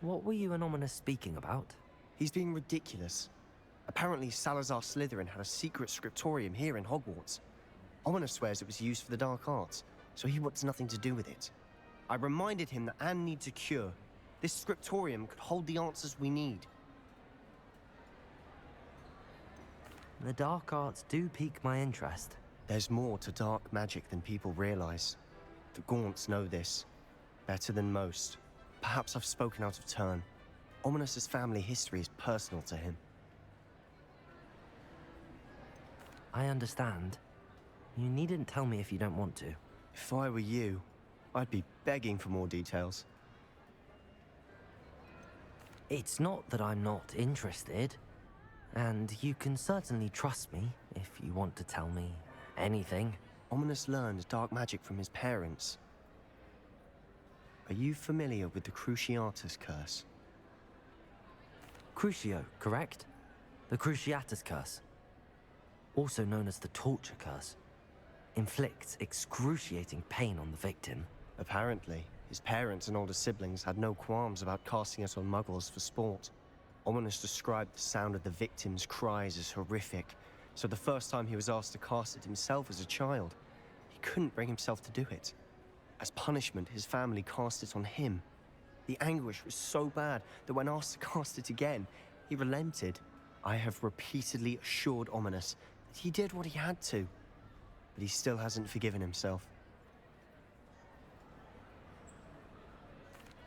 What were you and Ominous speaking about? He's being ridiculous. Apparently, Salazar Slytherin had a secret scriptorium here in Hogwarts. Ominous swears it was used for the dark arts, so he wants nothing to do with it. I reminded him that Anne needs a cure. This scriptorium could hold the answers we need. The dark arts do pique my interest. There's more to dark magic than people realize. The Gaunts know this better than most. Perhaps I've spoken out of turn. Ominous's family history is personal to him. I understand. You needn't tell me if you don't want to. If I were you, I'd be begging for more details. It's not that I'm not interested. And you can certainly trust me if you want to tell me anything. Ominous learned dark magic from his parents. Are you familiar with the Cruciatus Curse? Crucio, correct? The Cruciatus Curse. Also known as the Torture Curse. Inflicts excruciating pain on the victim. Apparently, his parents and older siblings had no qualms about casting it on muggles for sport. Ominous described the sound of the victim's cries as horrific, so the first time he was asked to cast it himself as a child, he couldn't bring himself to do it. As punishment, his family cast it on him. The anguish was so bad that when asked to cast it again, he relented. I have repeatedly assured Ominous that he did what he had to, but he still hasn't forgiven himself.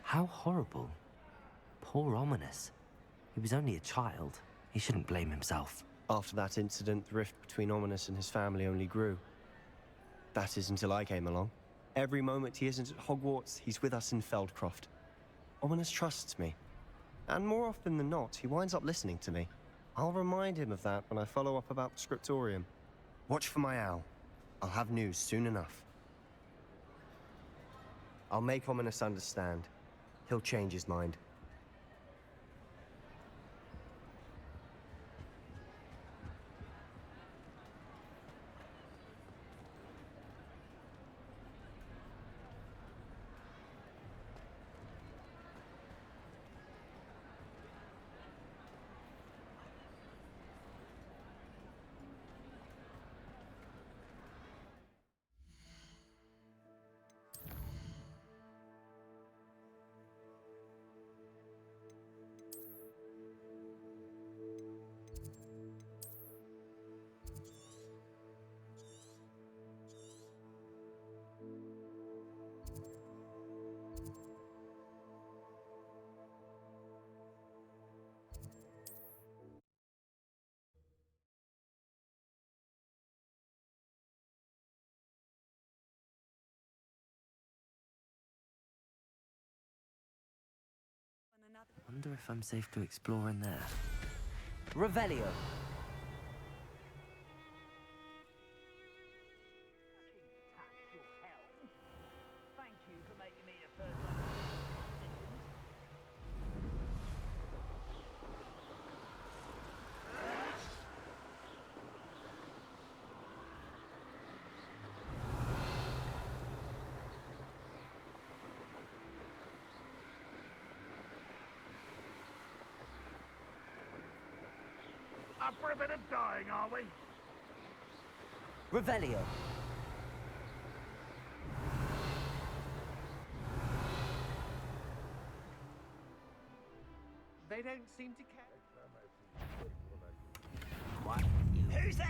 How horrible. Poor Ominous. He was only a child. He shouldn't blame himself. After that incident, the rift between Ominous and his family only grew. That is until I came along. Every moment he isn't at Hogwarts, he's with us in Feldcroft. Ominous trusts me. And more often than not, he winds up listening to me. I'll remind him of that when I follow up about the scriptorium. Watch for my owl. I'll have news soon enough. I'll make Ominous understand. He'll change his mind. Wonder if I'm safe to explore in there. Revelio! Thank you for making me a first. Up for a bit of dying, are we? Revelio! They don't seem to care. What? Who's there?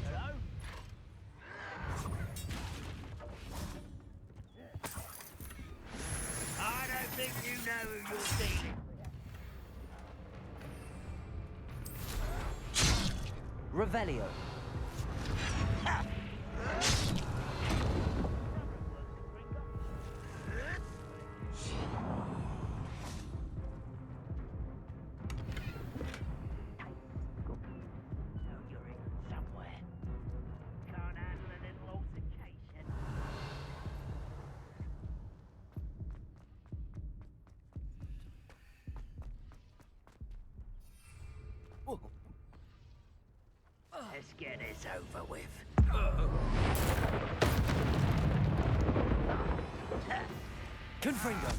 Hello? I don't think you know who you're dealing. Revelio! Let's get this over with. Confringo.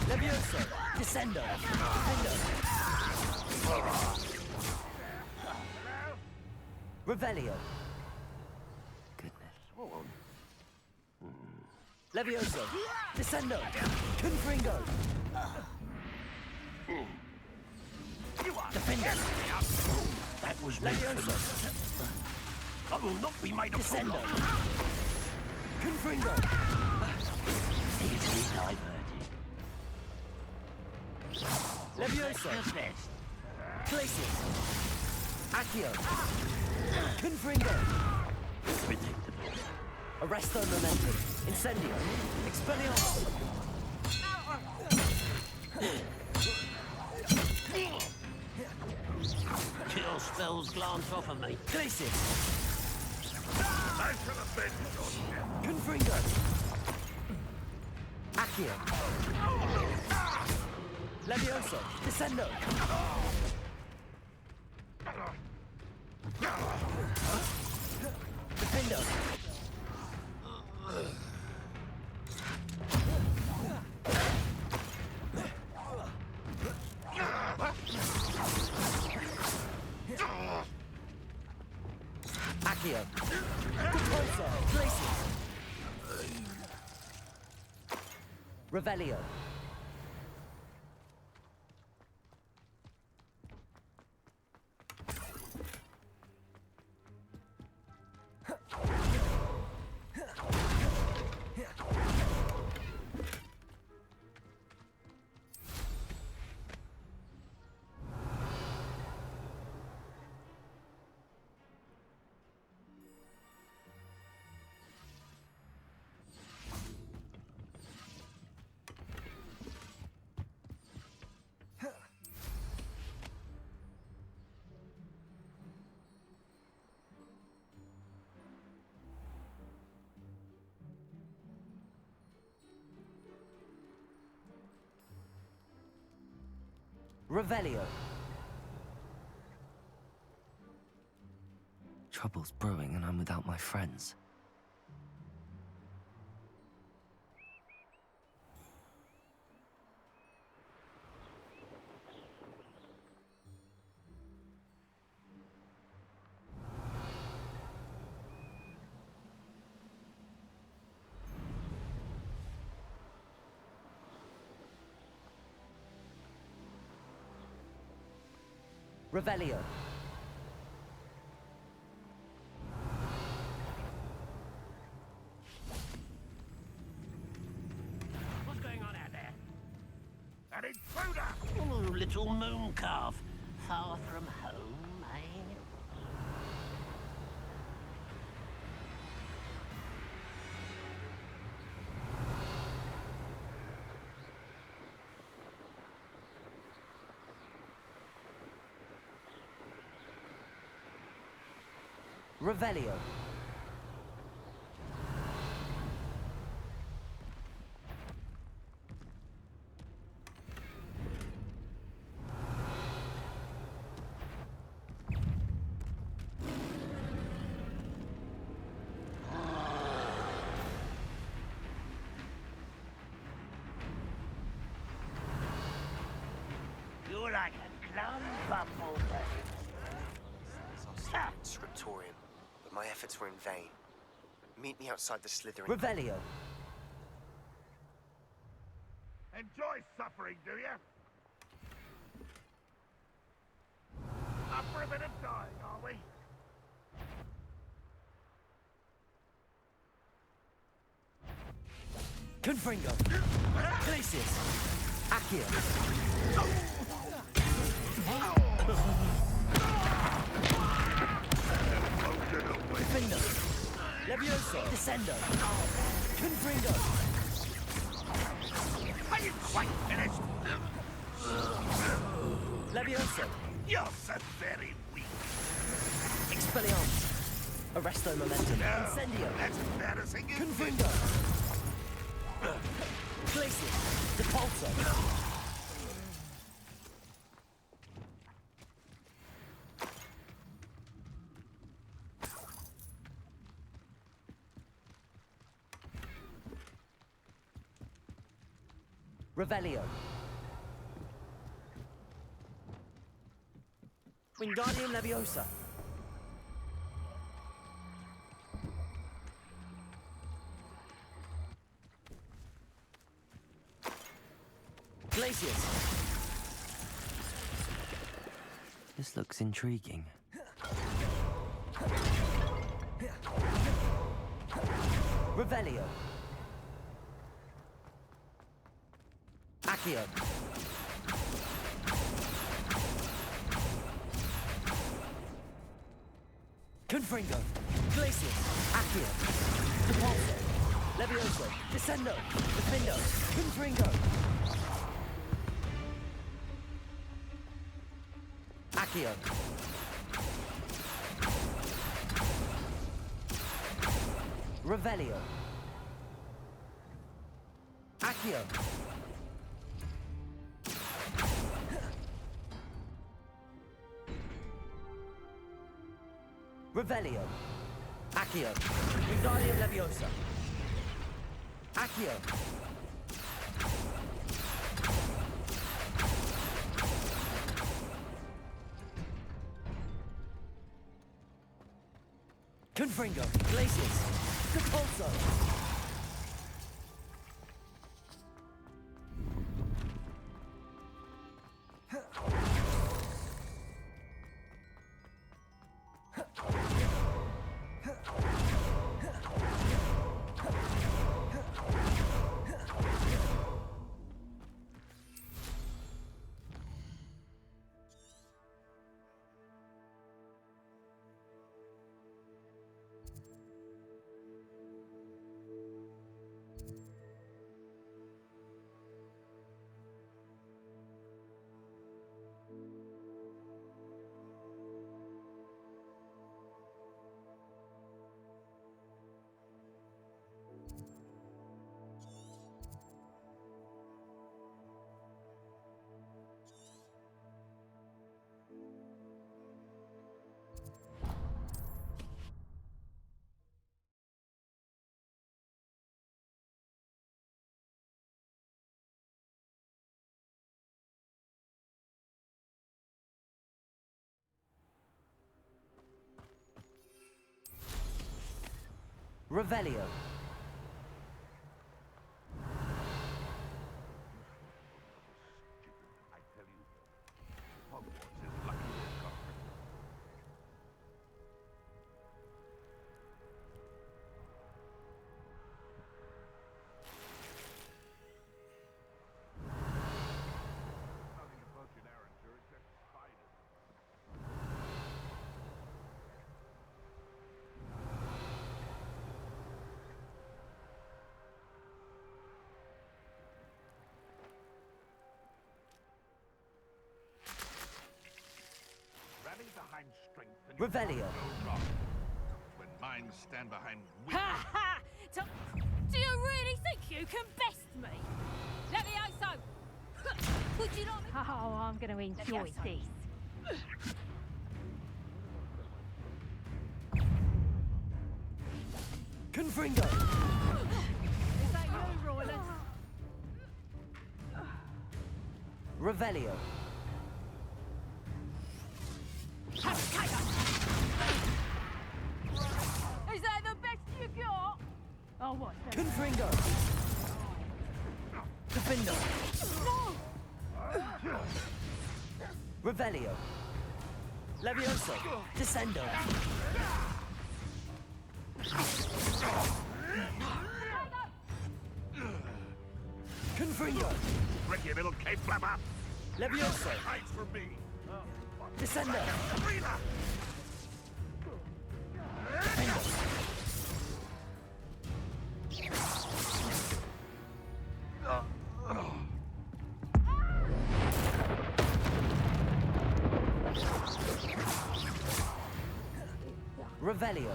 Levioso. Descendo. Defendo. Revelio. Goodness. Levioso. Descendo. Confringo. Defender. That was meant for Levioso. I will not be made a fool Descendo. of. Confringo. Easily diverted. Levioso. The best. Glacius. Accio. Confringo. Predictable. Arresto momentum. Incendio. Expelliarmus. Kill spells glance off of me. Glacius. I shall avenge your death. Confringo. Accio. Levioso. Descendo. Defendo. Accio. Repulso. Glacius. Revelio. Revelio. Trouble's brewing and I'm without my friends. Revelio. What's going on out there? An intruder! Oh, little moon calf. Far from home, eh? Revelio. You're like a clown bumble. Scriptorium, but my efforts were in vain. Meet me outside the Slytherin. Revelio. Enjoy suffering, do you? Up for a bit of dying, are we? Confringo. Glacius. Accio. Defendo. Levioso. Descendo. Confringo. Are you quite finished? Levioso. You're so very weak. Expelliarmus. Arresto momentum. Incendio. That's embarrassing. Confringo. Glacius. Depulso. Revelio. Wingardium Leviosa. Glacius. This looks intriguing. Revelio. Accio. Confringo. Glacius. Accio. Depulso. Levioso. Descendo. Defindo. Confringo. Accio. Revelio. Accio. Revelio. Accio. Wingardium Leviosa. Accio. Confringo. Glacius. Depulso. Revelio. I tell you, Hogwarts is lucky to have got her. Nothing about you, Derringer, except spiders. Rally behind strength and Revelio. go wrong. When minds stand behind weakness. Ha ha! Do you really think you can best me? Levioso! Would you not? Oh, I'm going to enjoy this. Confringo. Is that you, Royland? Revelio. Is that the best you got? Oh, what's that? Confringo. Defindo. Revelio. Levioso. Descendo. Confringo. Tricky little cape flapper. Levioso. Hides for me. Descendo. Sabrina! Revelio.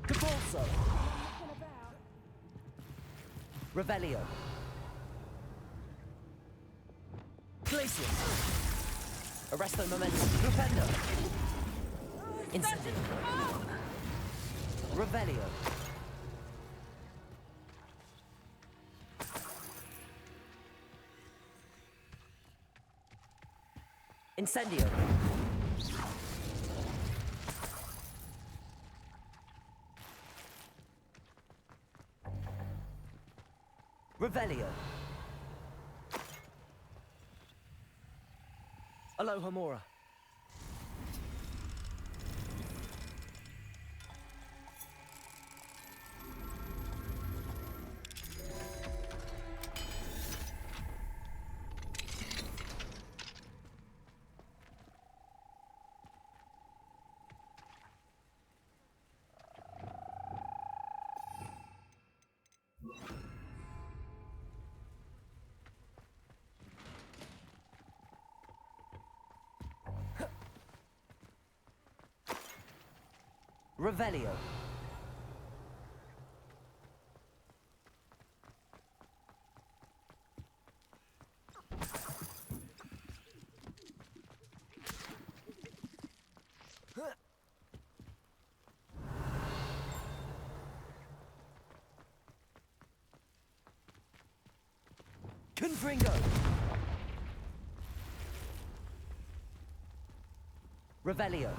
Depulso. Revelio. Glacius. Arresto momentum. Flipendo. Incendio. Revelio. Incendio. Revelio. Alohomora. Revelio. Confringo. Revelio.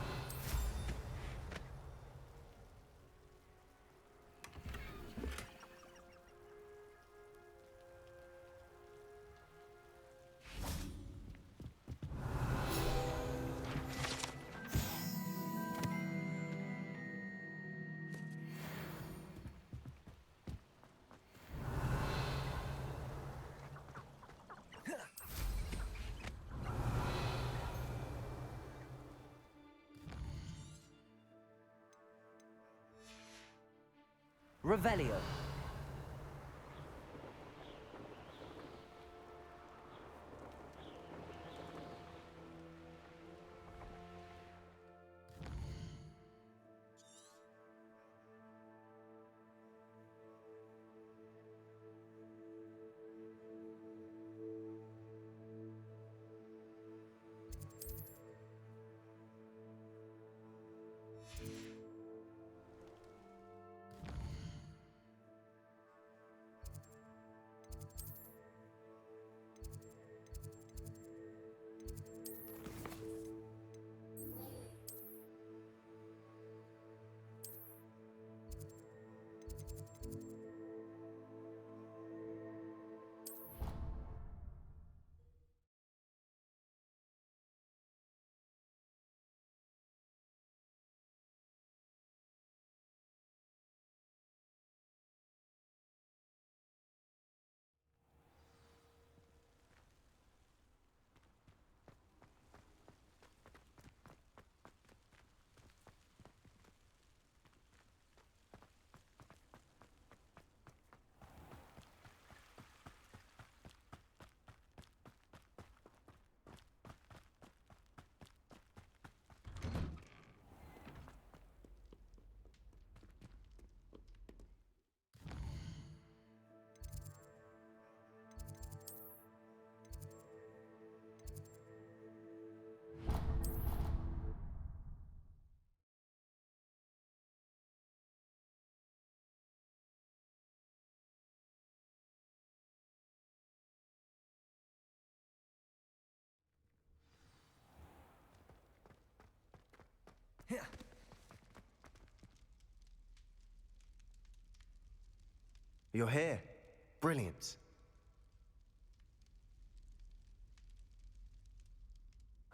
Revelio. You're here. Brilliant.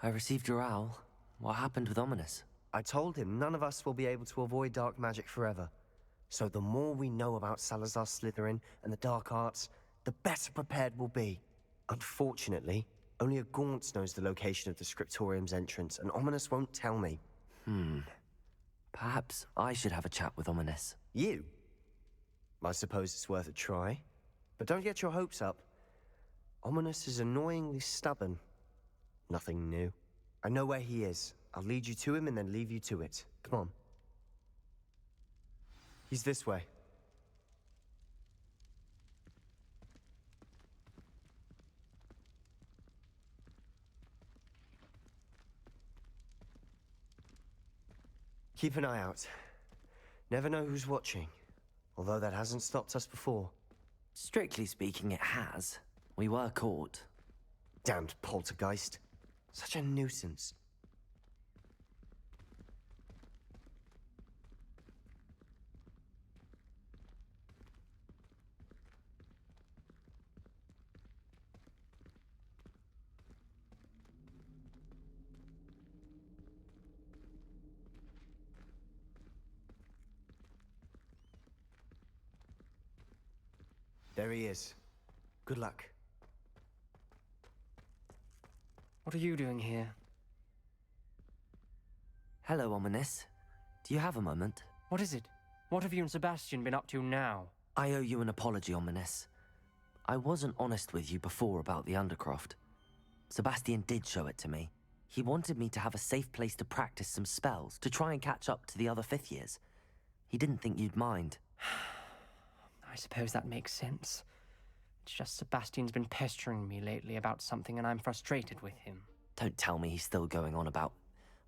I received your owl. What happened with Ominous? I told him none of us will be able to avoid dark magic forever. So the more we know about Salazar Slytherin and the dark arts, the better prepared we'll be. Unfortunately, only a Gaunt knows the location of the Scriptorium's entrance, and Ominous won't tell me. Perhaps I should have a chat with Ominous. You? I suppose it's worth a try. But don't get your hopes up. Ominous is annoyingly stubborn. Nothing new. I know where he is. I'll lead you to him and then leave you to it. Come on. He's this way. Keep an eye out. Never know who's watching. Although that hasn't stopped us before. Strictly speaking, it has. We were caught. Damned poltergeist. Such a nuisance. There he is. Good luck. What are you doing here? Hello, Ominous. Do you have a moment? What is it? What have you and Sebastian been up to now? I owe you an apology, Ominous. I wasn't honest with you before about the Undercroft. Sebastian did show it to me. He wanted me to have a safe place to practice some spells, to try and catch up to the other fifth years. He didn't think you'd mind. I suppose that makes sense. It's just Sebastian's been pestering me lately about something and I'm frustrated with him. Don't tell me he's still going on about,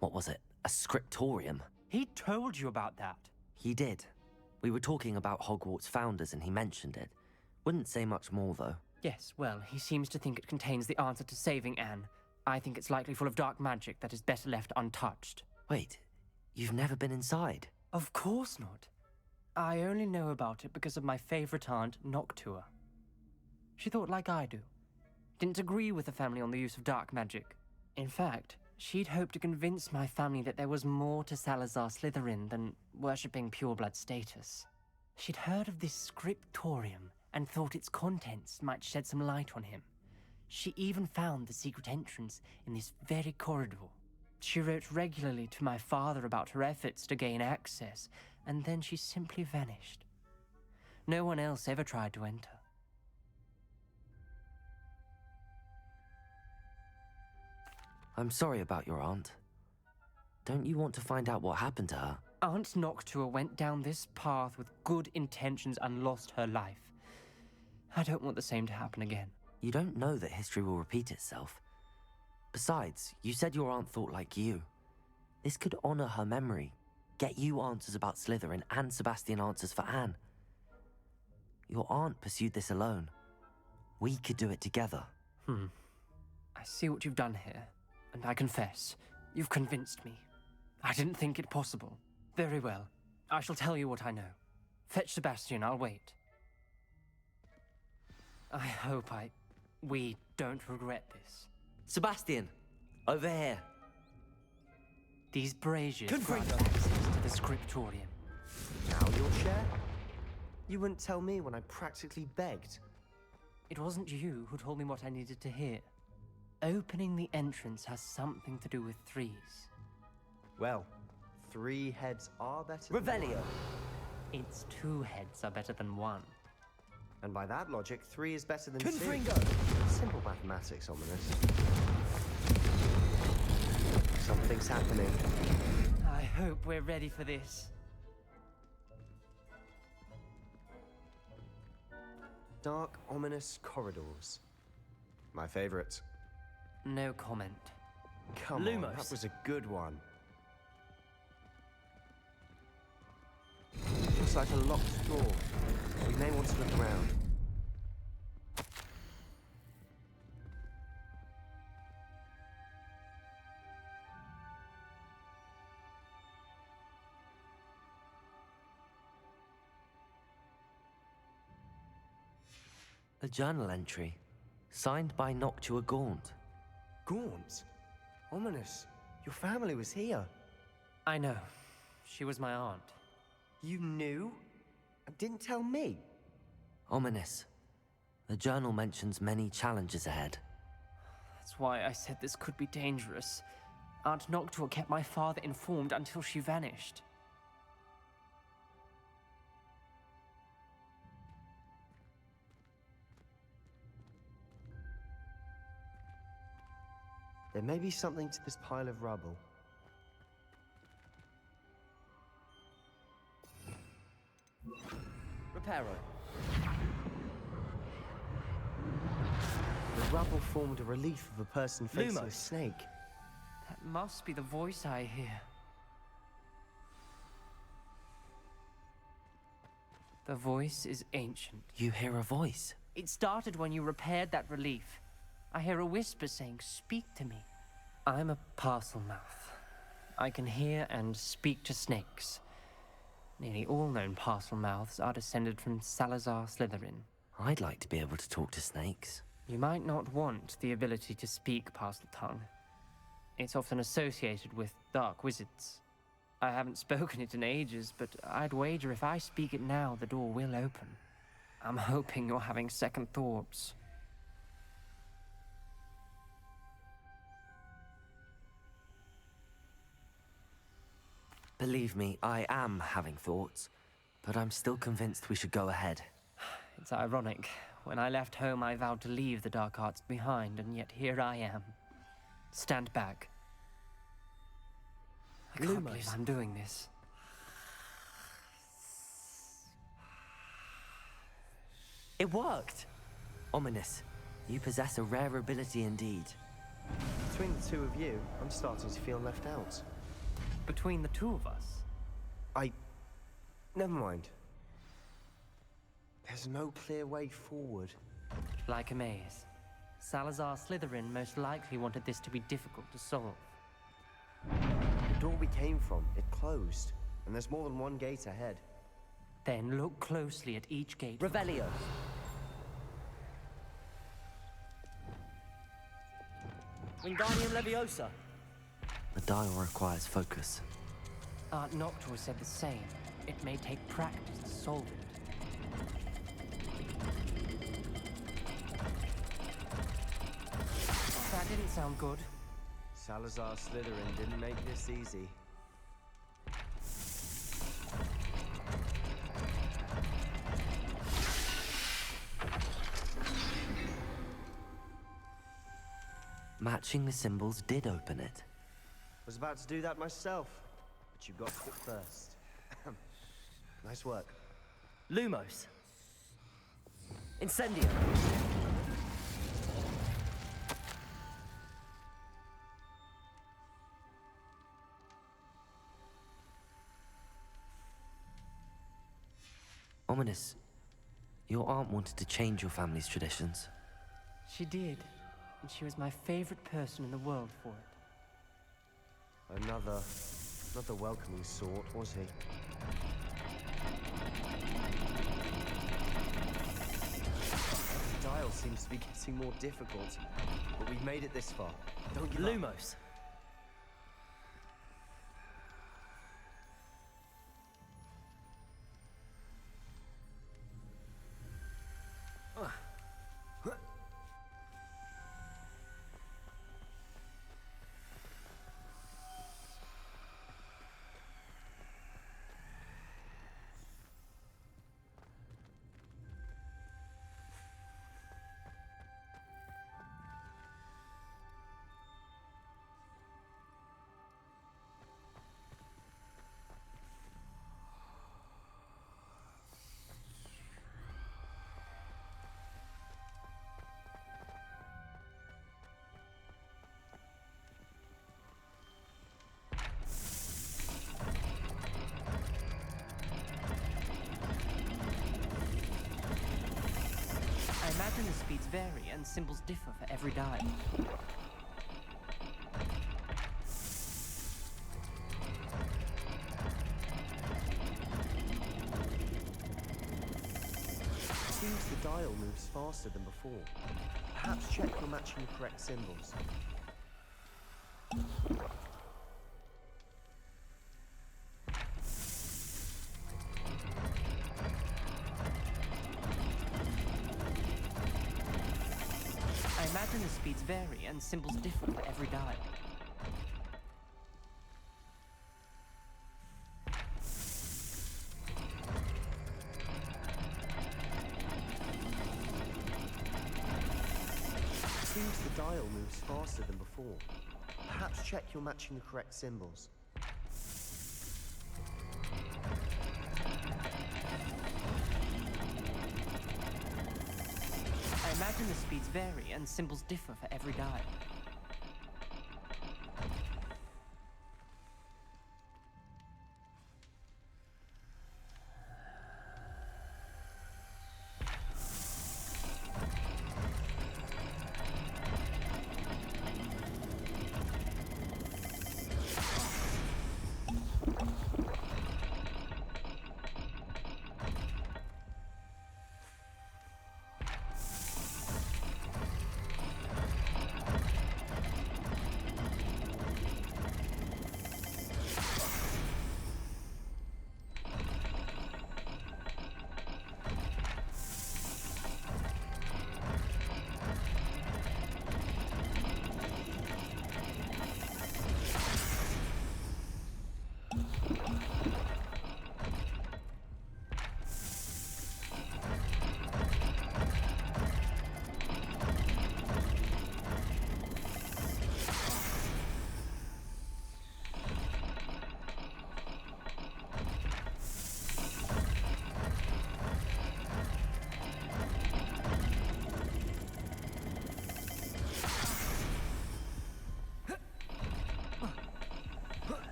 what was it, a scriptorium? He told you about that. He did. We were talking about Hogwarts founders and he mentioned it. Wouldn't say much more, though. Yes, well, he seems to think it contains the answer to saving Anne. I think it's likely full of dark magic that is better left untouched. Wait, you've never been inside? Of course not. I only know about it because of my favorite aunt, Noctua. She thought like I do. Didn't agree with the family on the use of dark magic. In fact, she'd hoped to convince my family that there was more to Salazar Slytherin than worshipping pureblood status. She'd heard of this scriptorium and thought its contents might shed some light on him. She even found the secret entrance in this very corridor. She wrote regularly to my father about her efforts to gain access, and then she simply vanished. No one else ever tried to enter. I'm sorry about your aunt. Don't you want to find out what happened to her? Aunt Noctua went down this path with good intentions and lost her life. I don't want the same to happen again. You don't know that history will repeat itself. Besides, you said your aunt thought like you. This could honor her memory, get you answers about Slytherin and Sebastian answers for Anne. Your aunt pursued this alone. We could do it together. I see what you've done here, and I confess, you've convinced me. I didn't think it possible. Very well, I shall tell you what I know. Fetch Sebastian, I'll wait. I hope we don't regret this. Sebastian, over here. These braziers Confringo! grant access to the scriptorium. Now you'll share? You wouldn't tell me when I practically begged. It wasn't you who told me what I needed to hear. Opening the entrance has something to do with threes. Well, 3 heads are better Revelio. than 1. Its 2 heads are better than 1. And by that logic, 3 is better than 2. Confringo! Simple mathematics, Ominous. Something's happening. I hope we're ready for this. Dark, ominous corridors. My favorite. No comment. Come on, Lumos. that was a good one. Looks like a locked door. We may want to look around. A journal entry, signed by Noctua Gaunt. Gaunt? Ominous. Your family was here. I know. She was my aunt. You knew? And didn't tell me? Ominous. The journal mentions many challenges ahead. That's why I said this could be dangerous. Aunt Noctua kept my father informed until she vanished. There may be something to this pile of rubble. Reparo. The rubble formed a relief of a person facing a Lumos. snake. That must be the voice I hear. The voice is ancient. You hear a voice. It started when you repaired that relief. I hear a whisper saying, "Speak to me." I'm a parcel mouth. I can hear and speak to snakes. Nearly all known parcel mouths are descended from Salazar Slytherin. I'd like to be able to talk to snakes. You might not want the ability to speak parcel tongue. It's often associated with dark wizards. I haven't spoken it in ages, but I'd wager if I speak it now, the door will open. I'm hoping you're having second thoughts. Believe me, I am having thoughts, but I'm still convinced we should go ahead. It's ironic. When I left home, I vowed to leave the dark arts behind, and yet here I am. Stand back. I can't believe I'm doing this. It worked! Ominous, you possess a rare ability indeed. Between the two of you, I'm starting to feel left out. Between the two of us? Never mind. There's no clear way forward. Like a maze. Salazar Slytherin most likely wanted this to be difficult to solve. The door we came from, it closed. And there's more than one gate ahead. Then look closely at each gate. Revelio! Wingardium Leviosa. The dial requires focus. Aunt Noctua said the same. It may take practice to solve it. That didn't sound good. Salazar Slytherin didn't make this easy. Matching the symbols did open it. Was about to do that myself, but you got to it first. Nice work. Lumos. Incendio. Ominous, your aunt wanted to change your family's traditions. She did. And she was my favorite person in the world for it. Another not the welcoming sort, was he? The dial seems to be getting more difficult, but we've made it this far. Don't give up. Lumos. I imagine the speeds vary and symbols differ for every dial. Seems the dial moves faster than before. Perhaps check you're matching the correct symbols. I imagine the speeds vary and symbols differ for every dial. Seems the dial moves faster than before. Perhaps check you're matching the correct symbols. I imagine the speeds vary and symbols differ for every dial.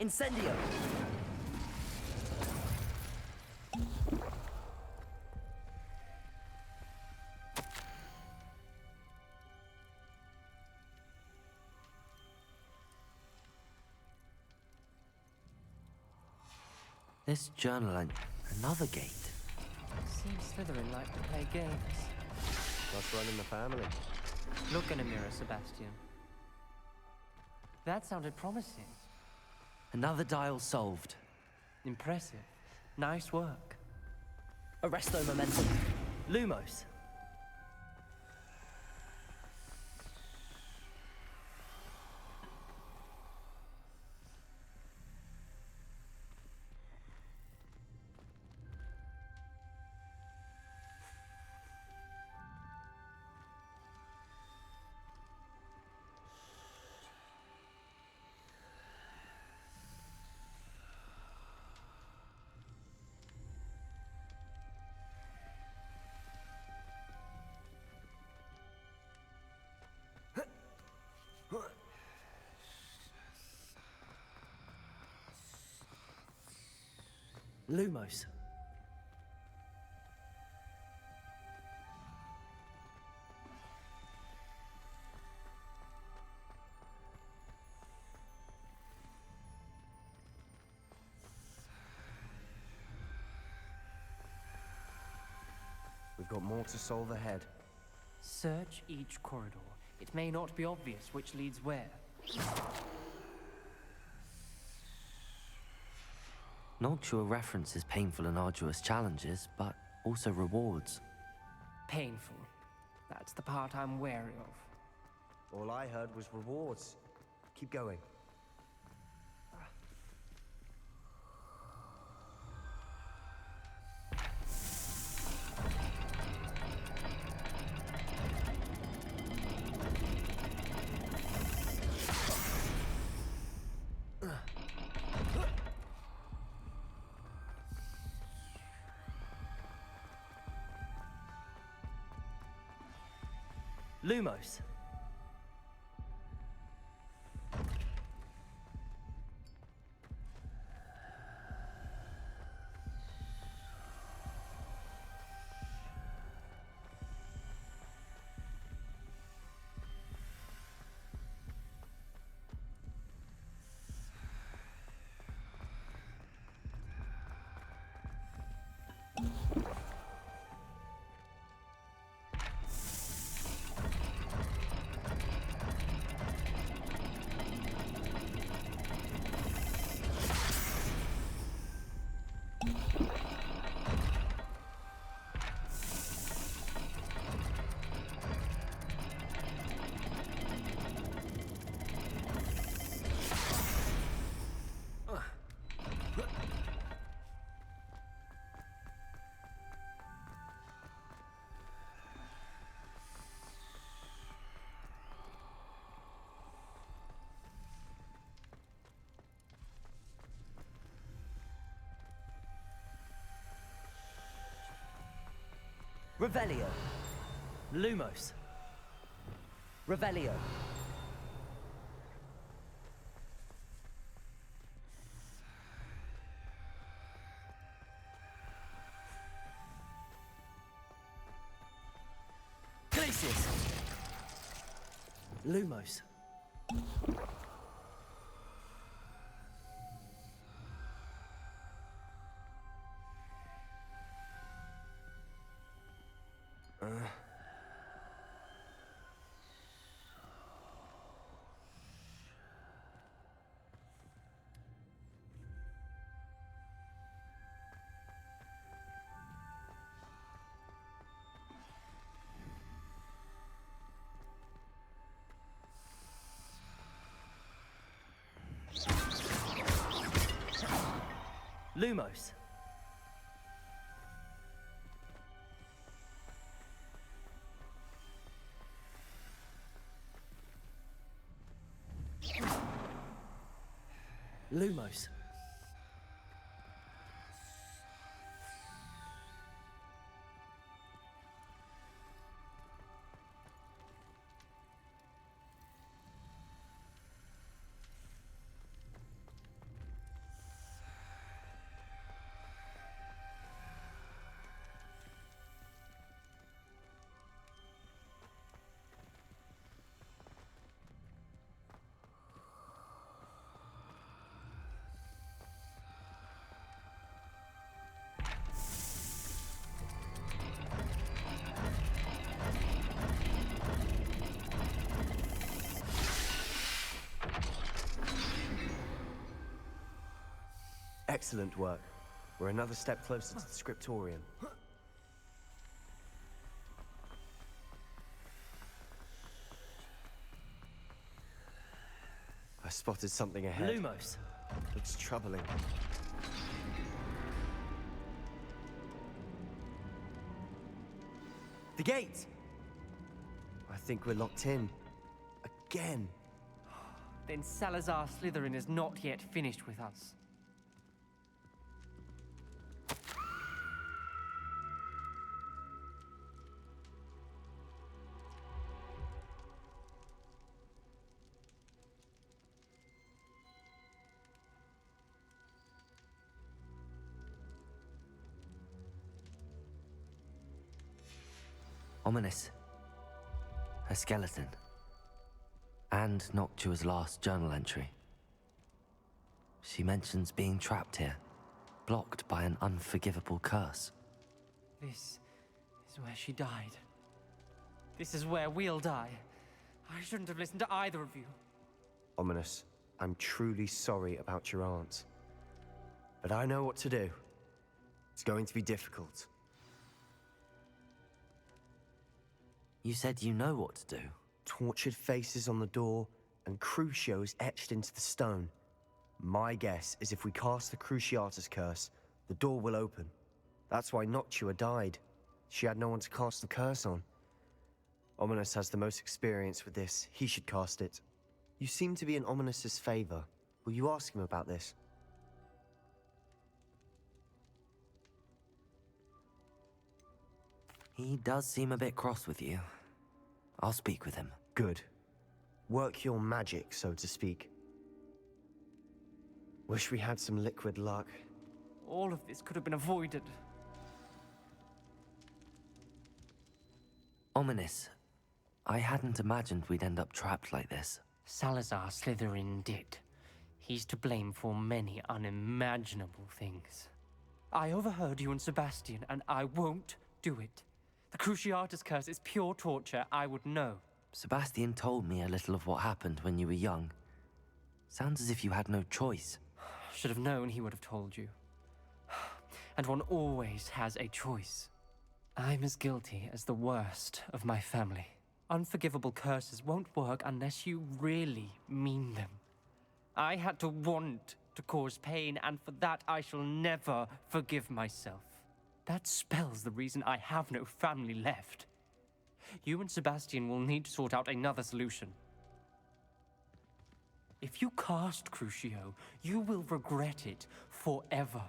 Incendio! This journal and another gate. Seems Slytherin like to play games. That's running the family. Look in a mirror, Sebastian. That sounded promising. Another dial solved. Impressive. Nice work. Arresto momentum. Lumos. Lumos. We've got more to solve ahead. Search each corridor. It may not be obvious which leads where. Noctua references painful and arduous challenges, but also rewards. Painful. That's the part I'm wary of. All I heard was rewards. Keep going. Lumos. Revelio. Lumos. Revelio. Glacius. Lumos. Lumos. Lumos. Excellent work. We're another step closer to the scriptorium. I spotted something ahead. Lumos. Looks troubling. The gate! I think we're locked in. Again. Then Salazar Slytherin is not yet finished with us. Ominous. A skeleton. And Noctua's last journal entry. She mentions being trapped here, blocked by an unforgivable curse. This is where she died. This is where we'll die. I shouldn't have listened to either of you. Ominous, I'm truly sorry about your aunt. But I know what to do. It's going to be difficult. You said you know what to do. Tortured faces on the door and Crucios etched into the stone. My guess is if we cast the Cruciatus curse, the door will open. That's why Noctua died. She had no one to cast the curse on. Ominous has the most experience with this. He should cast it. You seem to be in Ominous's favor. Will you ask him about this? He does seem a bit cross with you. I'll speak with him. Good. Work your magic, so to speak. Wish we had some liquid luck. All of this could have been avoided. Ominous. I hadn't imagined we'd end up trapped like this. Salazar Slytherin did. He's to blame for many unimaginable things. I overheard you and Sebastian, and I won't do it. The Cruciatus curse is pure torture, I would know. Sebastian told me a little of what happened when you were young. Sounds as if you had no choice. Should have known he would have told you. And one always has a choice. I'm as guilty as the worst of my family. Unforgivable curses won't work unless you really mean them. I had to want to cause pain, and for that I shall never forgive myself. That spells the reason I have no family left. You and Sebastian will need to sort out another solution. If you cast Crucio, you will regret it forever.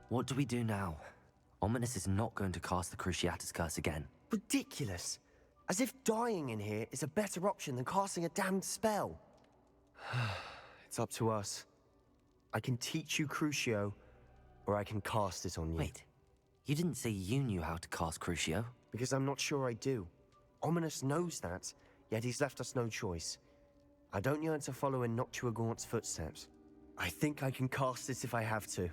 What do we do now? Ominous is not going to cast the Cruciatus curse again. Ridiculous! As if dying in here is a better option than casting a damned spell. It's up to us. I can teach you Crucio, or I can cast it on you. Wait, you didn't say you knew how to cast Crucio? Because I'm not sure I do. Ominous knows that, yet he's left us no choice. I don't yearn to follow in Noctua Gaunt's footsteps. I think I can cast it if I have to.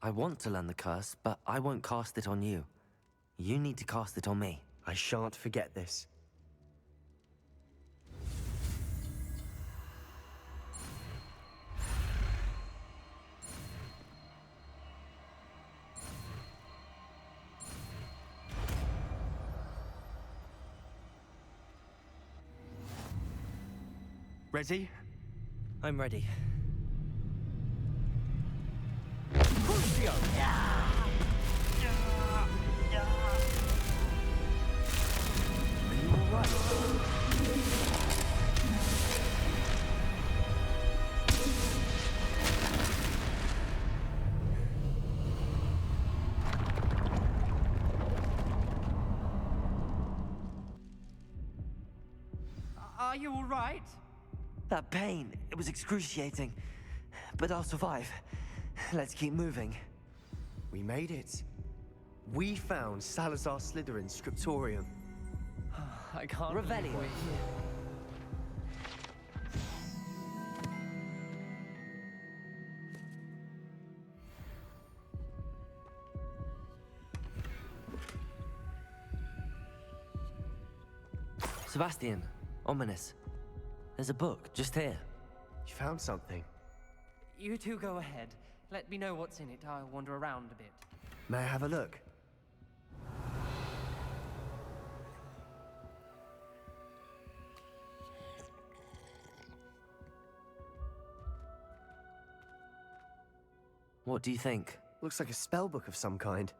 I want to learn the curse, but I won't cast it on you. You need to cast it on me. I shan't forget this. Ready? I'm ready. Are you all right? That pain, it was excruciating. But I'll survive. Let's keep moving. We made it. We found Salazar Slytherin's scriptorium. I can't believe Revelio. we're here. Sebastian, ominous. There's a book just here. You found something. You two go ahead. Let me know what's in it. I'll wander around a bit. May I have a look? What do you think? Looks like a spell book of some kind.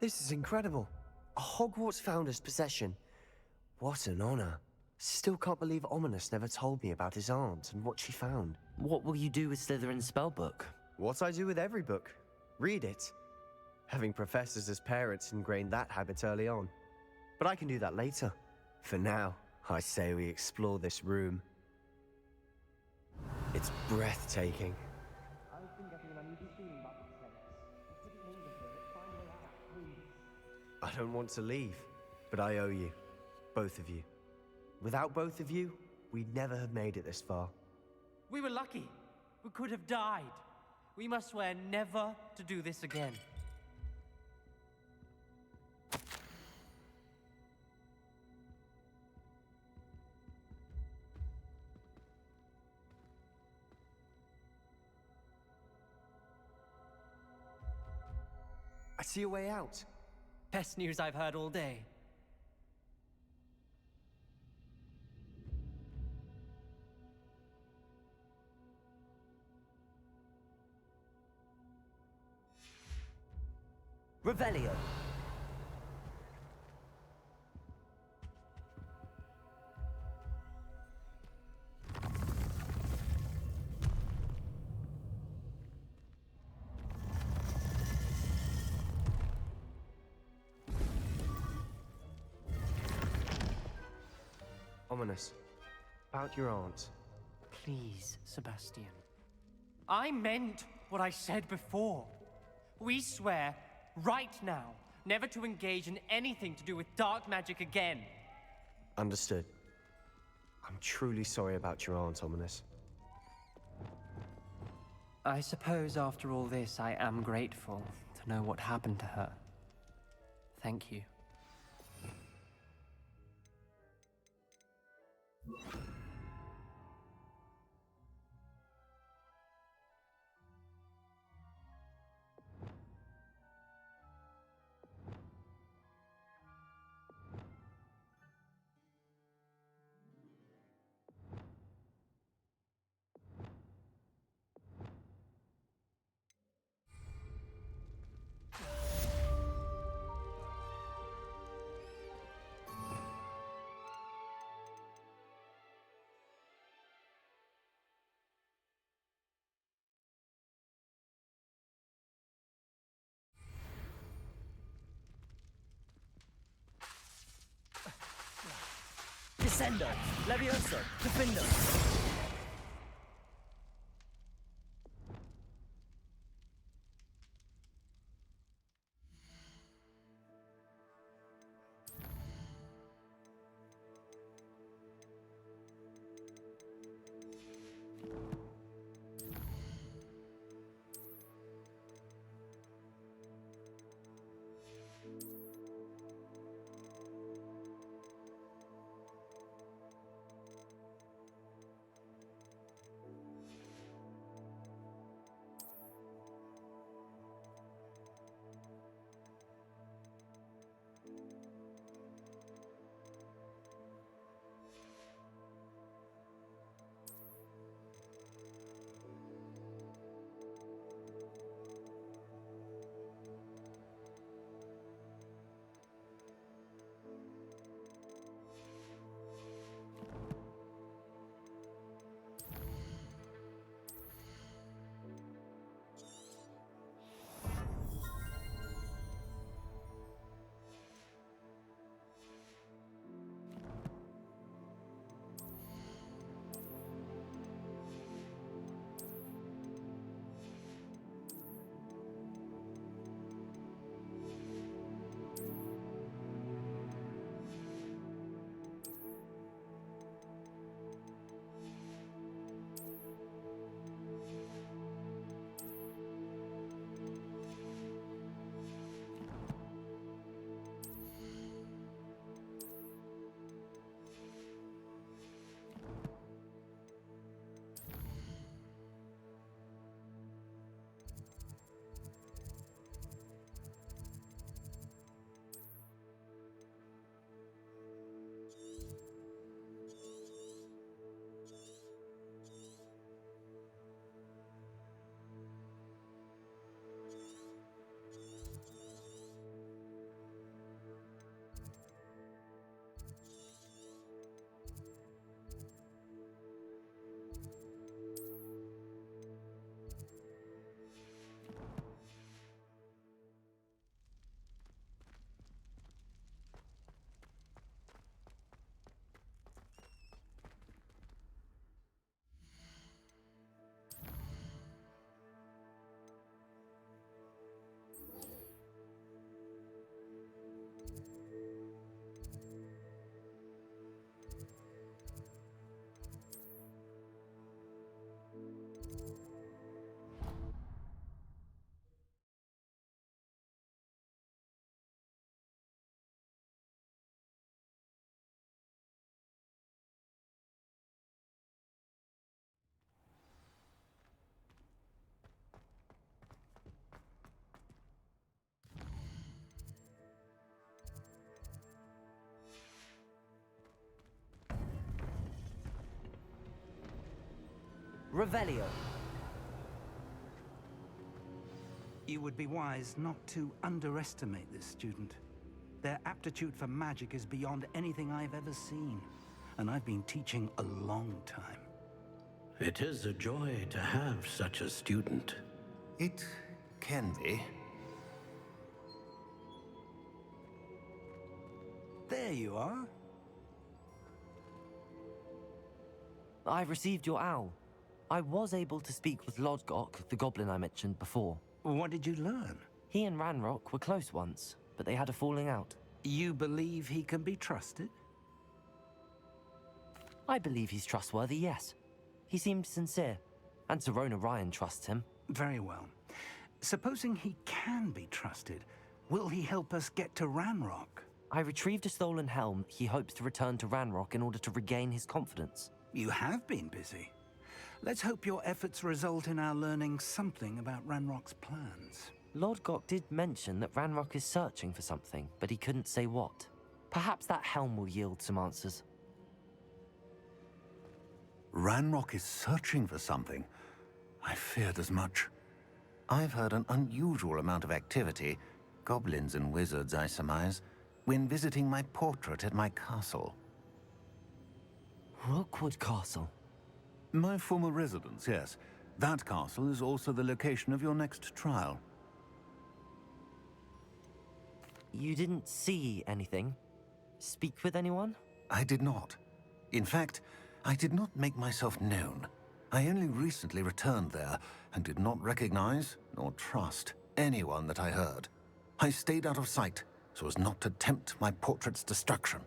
This is incredible. A Hogwarts founder's possession. What an honor. Still can't believe Ominous never told me about his aunt and what she found. What will you do with Slytherin's spellbook? What I do with every book. Read it. Having professors as parents ingrained that habit early on. But I can do that later. For now, I say we explore this room. It's breathtaking. I don't want to leave, but I owe you. Both of you. Without both of you, we'd never have made it this far. We were lucky. We could have died. We must swear never to do this again. I see a way out. Best news I've heard all day. Revelio. Ominous. About your aunt. Please, Sebastian. I meant what I said before. We swear, right now, never to engage in anything to do with dark magic again. Understood. I'm truly sorry about your aunt, Ominous. I suppose after all this, I am grateful to know what happened to her. Thank you. Descendo. Levioso. Defendo. Revelio. You would be wise not to underestimate this student. Their aptitude for magic is beyond anything I've ever seen, and I've been teaching a long time. It is a joy to have such a student. It can be. There you are. I received your owl. I was able to speak with Lodgok, the goblin I mentioned before. What did you learn? He and Ranrock were close once, but they had a falling out. You believe he can be trusted? I believe he's trustworthy, yes. He seemed sincere, and Serona Ryan trusts him. Very well. Supposing he can be trusted, will he help us get to Ranrock? I retrieved a stolen helm he hopes to return to Ranrock in order to regain his confidence. You have been busy. Let's hope your efforts result in our learning something about Ranrock's plans. Lodgok did mention that Ranrock is searching for something, but he couldn't say what. Perhaps that helm will yield some answers. Ranrock is searching for something. I feared as much. I've heard an unusual amount of activity, goblins and wizards, I surmise, when visiting my portrait at my castle. Rookwood Castle? My former residence, yes. That castle is also the location of your next trial. You didn't see anything? Speak with anyone? I did not. In fact, I did not make myself known. I only recently returned there and did not recognize nor trust anyone that I heard. I stayed out of sight so as not to tempt my portrait's destruction.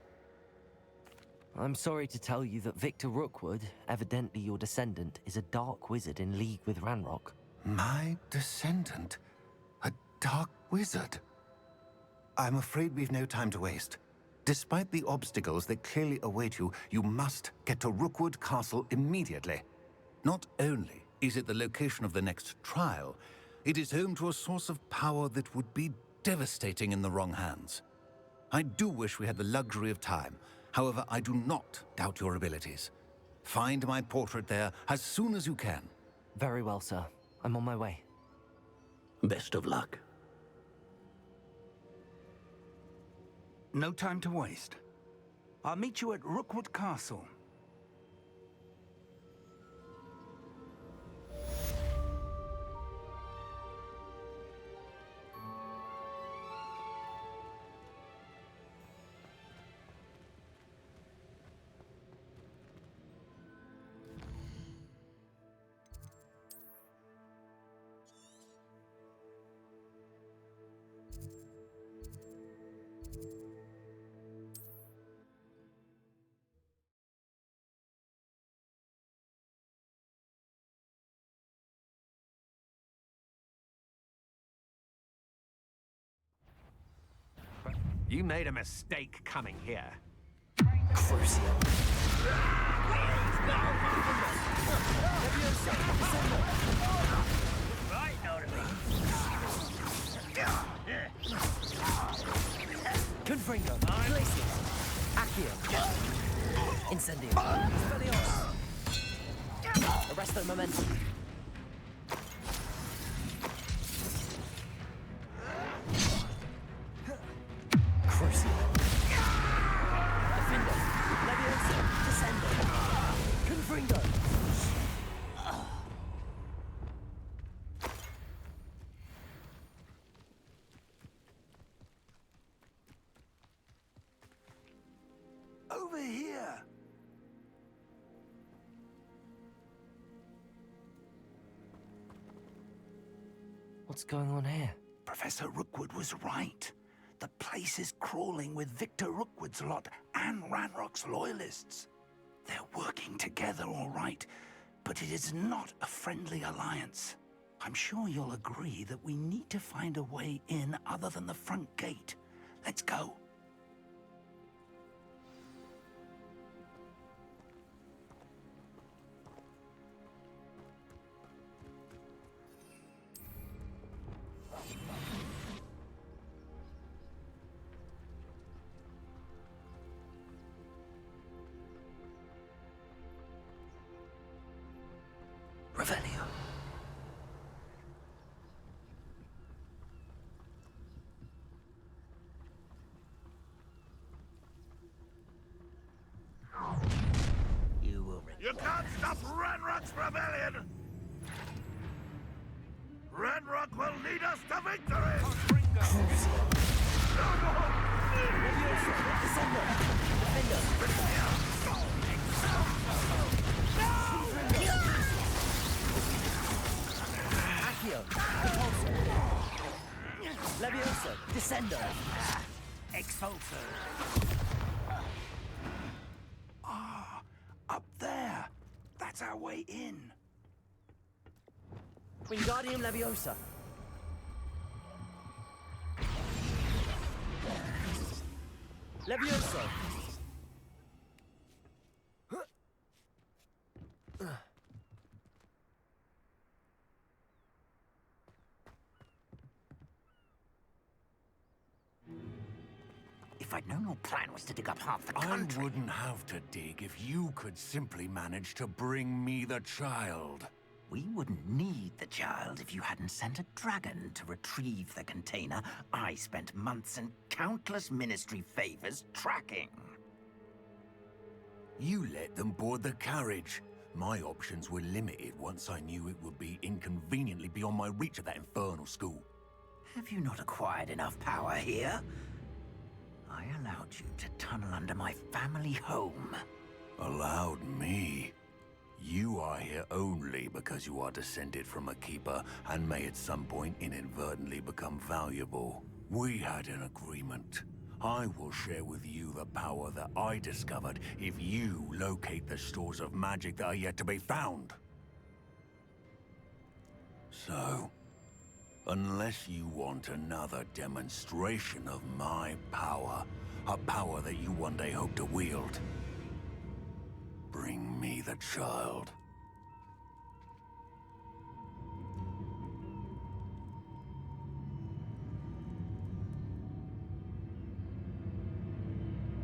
I'm sorry to tell you that Victor Rookwood, evidently your descendant, is a dark wizard in league with Ranrock. My descendant? A dark wizard? I'm afraid we've no time to waste. Despite the obstacles that clearly await you, you must get to Rookwood Castle immediately. Not only is it the location of the next trial, it is home to a source of power that would be devastating in the wrong hands. I do wish we had the luxury of time. However, I do not doubt your abilities. Find my portrait there as soon as you can. Very well, sir. I'm on my way. Best of luck. No time to waste. I'll meet you at Rookwood Castle. You made a mistake coming here. Crucial. Right, notably. Confringo. Glacius. Accio. Incendio. Expelliarmus. Arresto momentum. Crucial. Defendo. Leviosa. Descendo. Confringo. Over here! What's going on here? Professor Rookwood was right. The place is crawling with Victor Rookwood's lot and Ranrock's loyalists. They're working together, all right, but it is not a friendly alliance. I'm sure you'll agree that we need to find a way in other than the front gate. Let's go. Ranrock's rebellion! Ranrock will lead us to victory! No more! Accio, Repulsor. Levioso, Descendo. Expulso. Up there! That's our way in. Wingardium Leviosa. Levioso. If I'd known your plan was to dig up half the I country... wouldn't have to dig if you could simply manage to bring me the child. We wouldn't need the child if you hadn't sent a dragon to retrieve the container I spent months and countless ministry favors tracking. You let them board the carriage. My options were limited once I knew it would be inconveniently beyond my reach at that infernal school. Have you not acquired enough power here? I allowed you to tunnel under my family home. Allowed me? You are here only because you are descended from a keeper and may at some point inadvertently become valuable. We had an agreement. I will share with you the power that I discovered if you locate the stores of magic that are yet to be found. So, unless you want another demonstration of my power, a power that you one day hope to wield, bring me the child.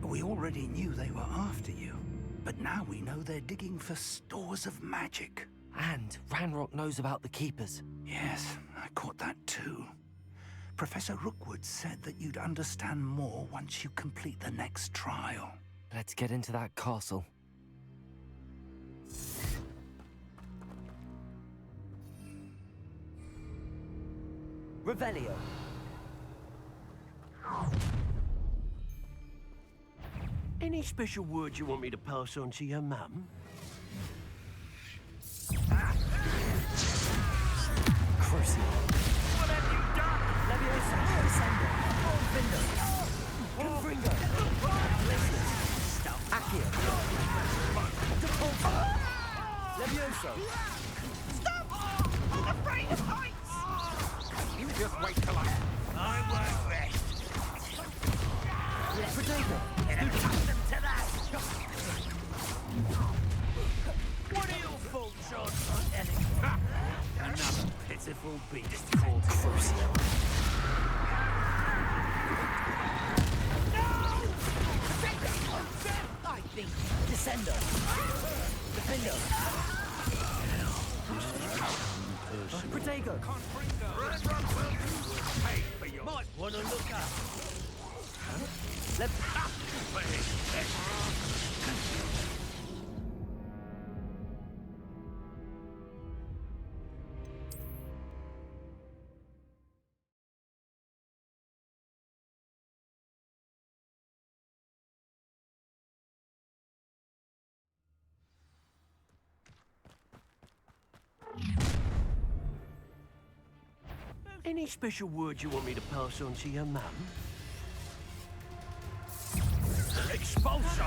We already knew they were after you, but now we know they're digging for stores of magic. And Ranrock knows about the Keepers. Yes, I caught that too. Professor Rookwood said that you'd understand more once you complete the next trial. Let's get into that castle. Revelio. Any special words you want me to pass on to your mum? Crucio. What have you done? Leviosa, Descendo. Vindo. Confringo. Accio. Repulsor. Levioso. Stop! I'm afraid of heights! You just wait till I won't rest. Protego. Get accustomed to that! What are your faults on, Ellie? Another pitiful beast called Crucio. I think Descendo. Defendo. Protego. might want to look up. Any special words you want me to pass on to your mum? Expulso!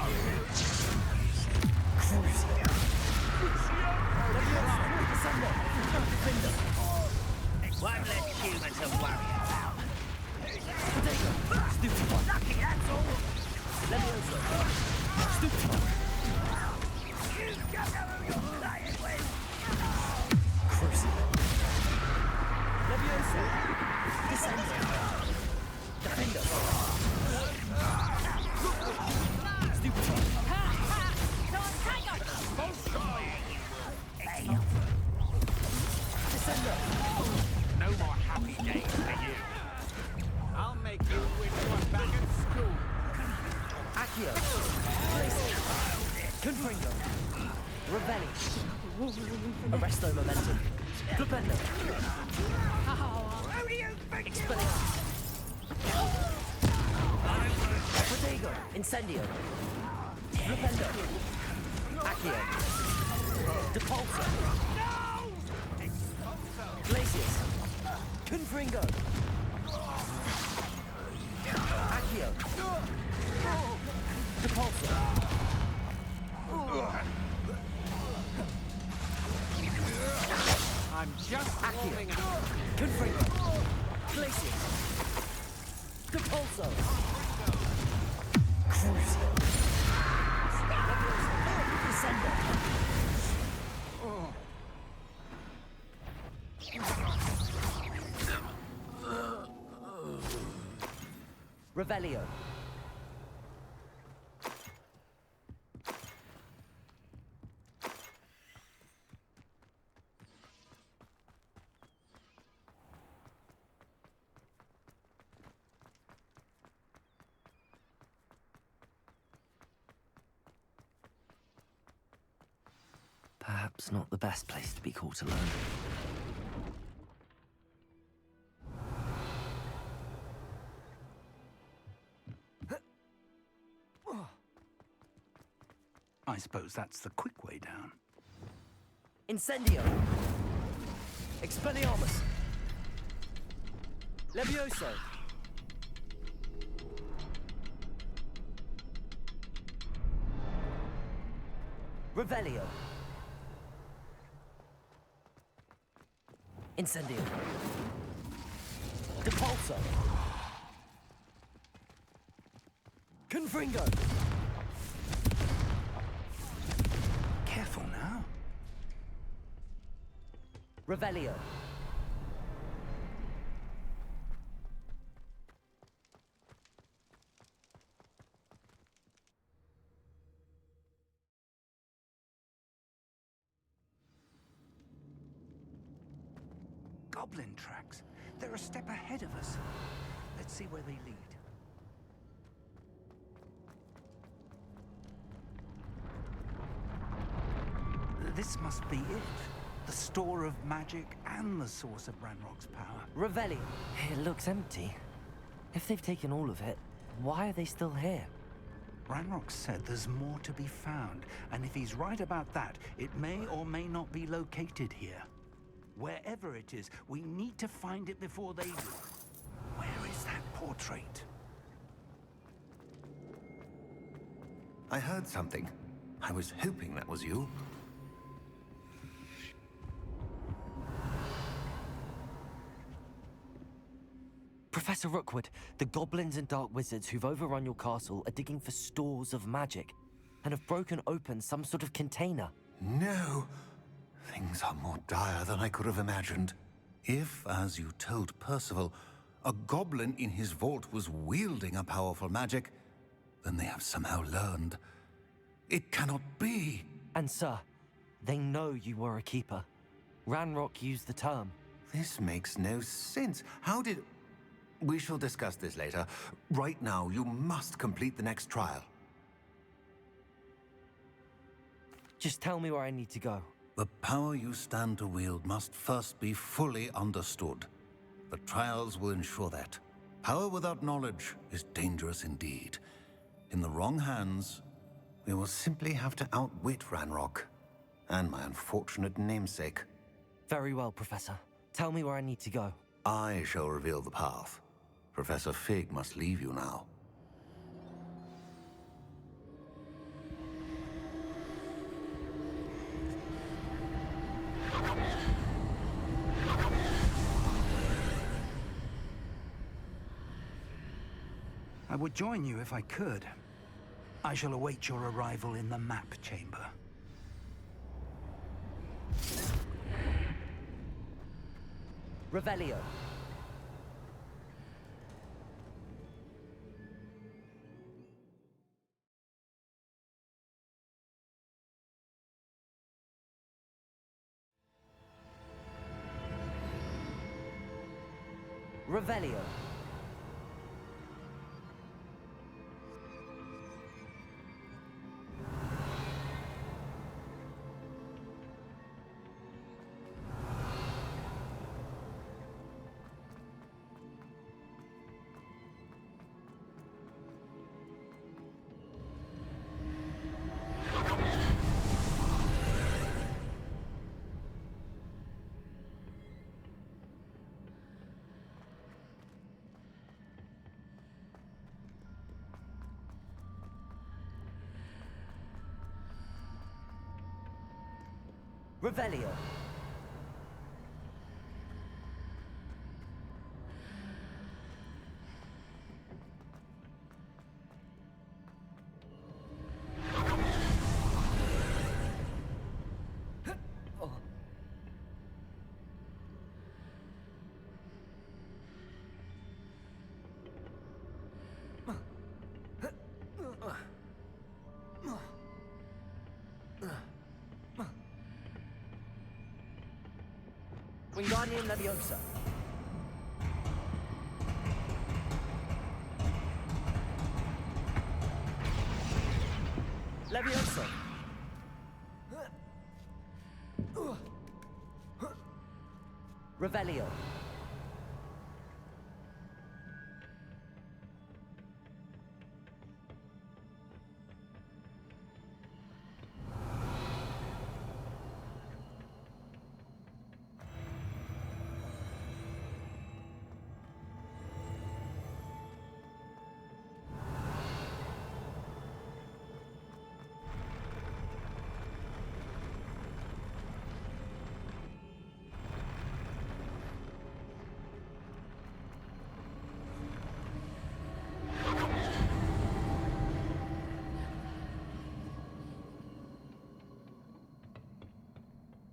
One less human to worry about. Stupid one. Lucky, that's all. Levioso. Stupid one. You don't know who you're playing with. Crucio. Levioso. Descendo. Defendo. Stupid one. Descendo. no more happy days for you. I'll make you wish you were back at school. Accio. Confringo. Revelio. Arresto momentum. Flipendo. Who do you think you Expelliarmus. Protego. Incendio. Flipendo. Accio. Depulso. Glacius. Confringo. Accio. Depulso. I'm just warming up. Confringo. Glacius. Depulso. Crucio. Descendo. Revelio. Perhaps not the best place to be caught alone. I suppose that's the quick way down. Incendio. Expelliarmus. Levioso. Revelio. Incendio. Depulso. Confringo. Careful now. Revelio. Goblin tracks. They're a step ahead of us. Let's see where they lead. This must be it. The store of magic and the source of Ranrock's power. Revelio. It looks empty. If they've taken all of it, why are they still here? Ranrock said there's more to be found, and if he's right about that, it may or may not be located here. Wherever it is, we need to find it before they do. Where is that portrait? I heard something. I was hoping that was you. Professor Rookwood, the goblins and dark wizards who've overrun your castle are digging for stores of magic and have broken open some sort of container. No! Things are more dire than I could have imagined. If, as you told Percival, a goblin in his vault was wielding a powerful magic, then they have somehow learned. It cannot be! And sir, they know you were a keeper. Ranrock used the term. This makes no sense. How did... We shall discuss this later. Right now, you must complete the next trial. Just tell me where I need to go. The power you stand to wield must first be fully understood. The trials will ensure that. Power without knowledge is dangerous indeed. In the wrong hands, we will simply have to outwit Ranrock and my unfortunate namesake. Very well, Professor. Tell me where I need to go. I shall reveal the path. Professor Fig must leave you now. I would join you if I could. I shall await your arrival in the map chamber. Revelio. Revelio. Revelio. Wingardium Leviosa. Leviosa. Revelio.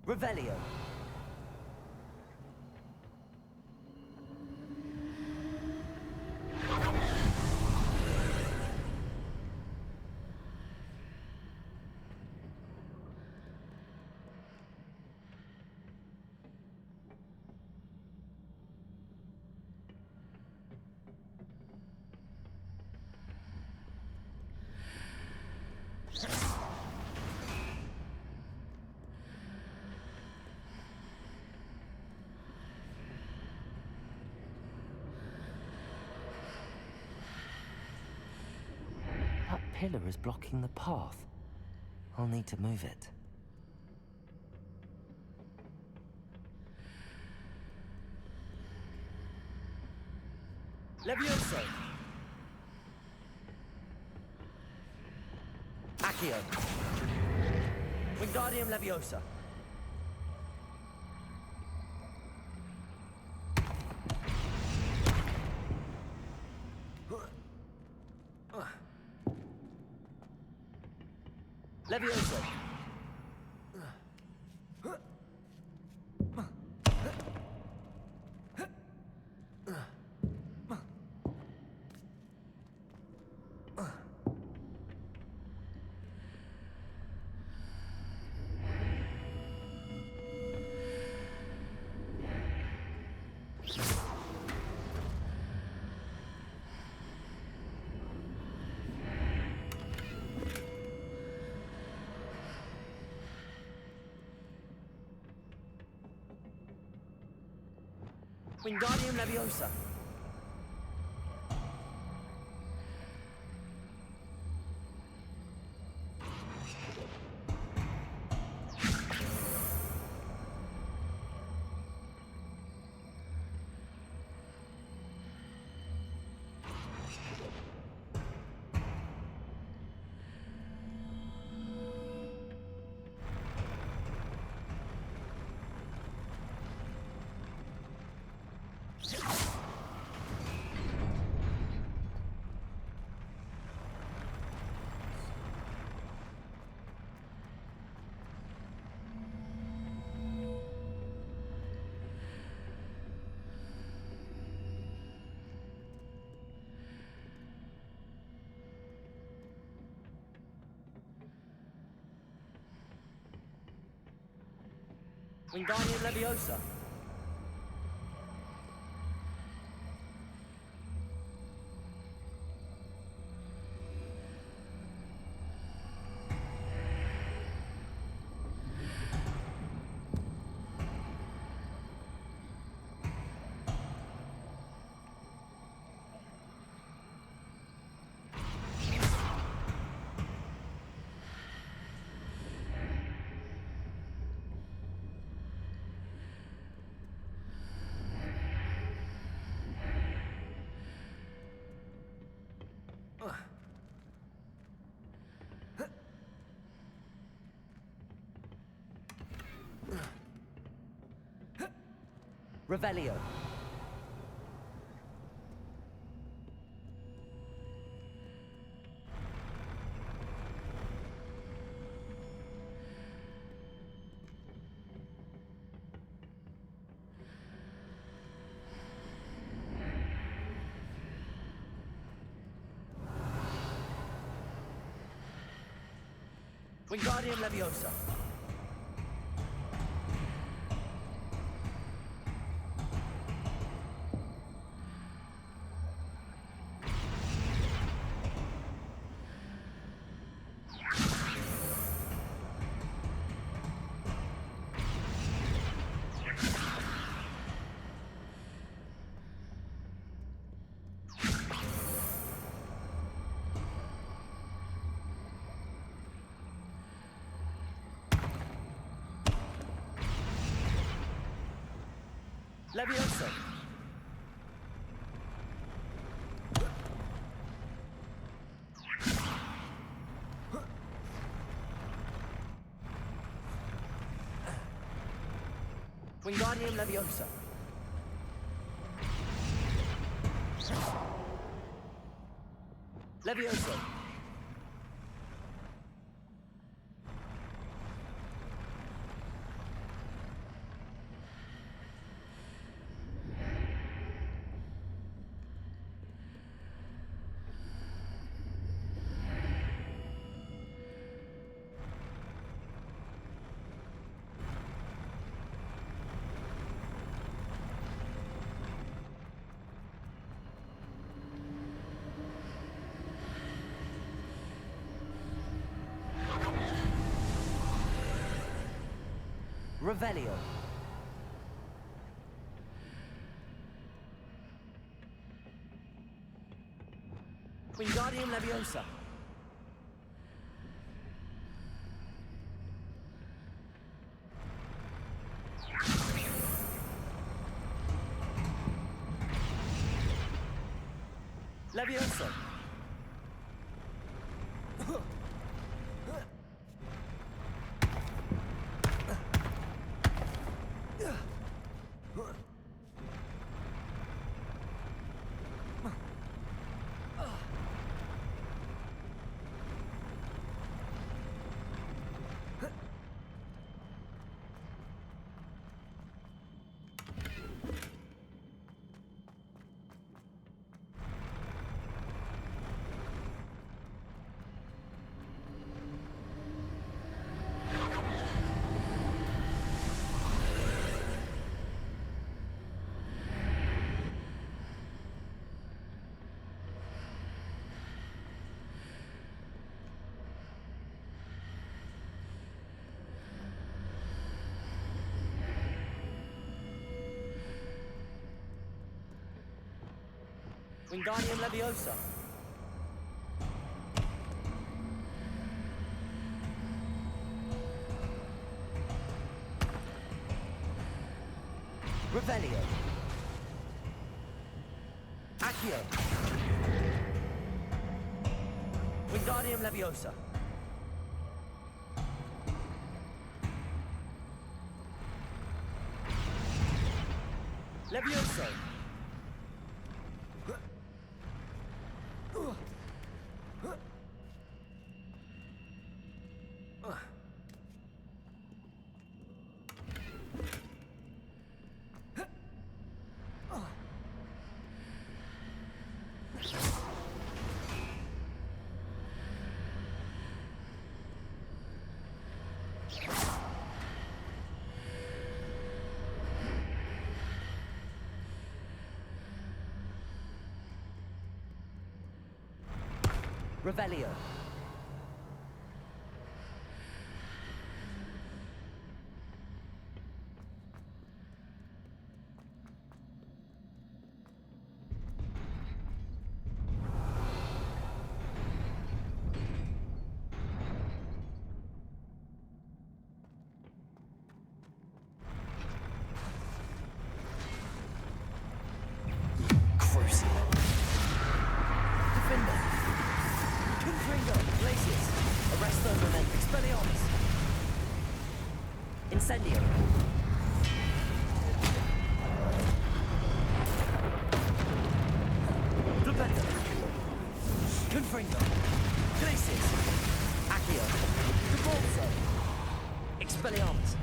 Revelio. That pillar is blocking the path. I'll need to move it. Levioso! Accio! Wingardium Leviosa! Levioso! Wingardium Leviosa! Wingardium Leviosa! Revelio. Wingardium Leviosa. Leviosa. Wingardium Leviosa. Leviosa. Revelio. Wingardium Leviosa. Leviosa. Wingardium Leviosa. Revelio. Accio. Wingardium Leviosa. Levioso. Revelio. Crucible. Defender. Confringo. Glacius. Arresto and then Expelliarmus. Incendio. Expelliarmus!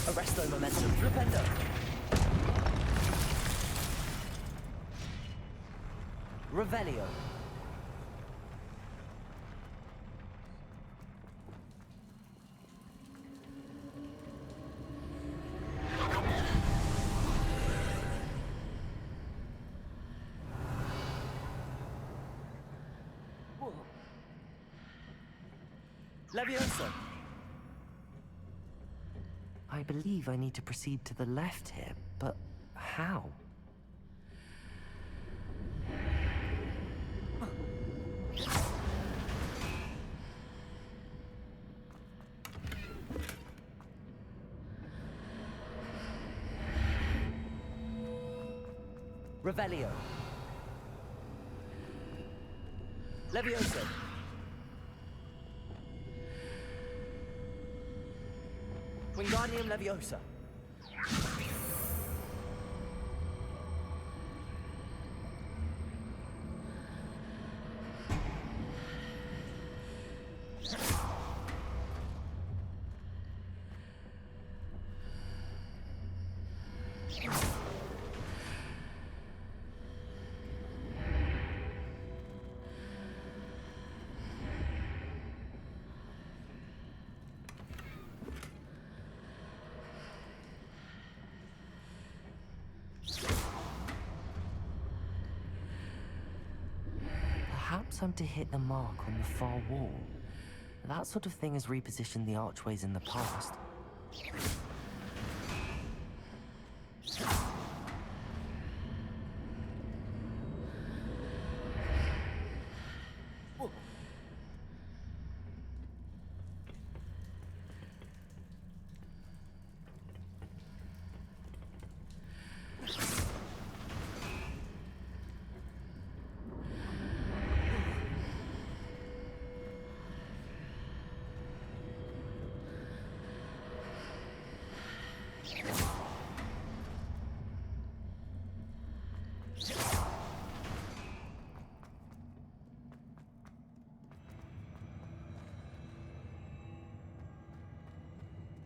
Arresto momentum, flipendo! Revelio! Levioso! I believe I need to proceed to the left here, but how? Revelio! Levioso! Wingardium Leviosa! Perhaps I'm to hit the mark on the far wall. That sort of thing has repositioned the archways in the past.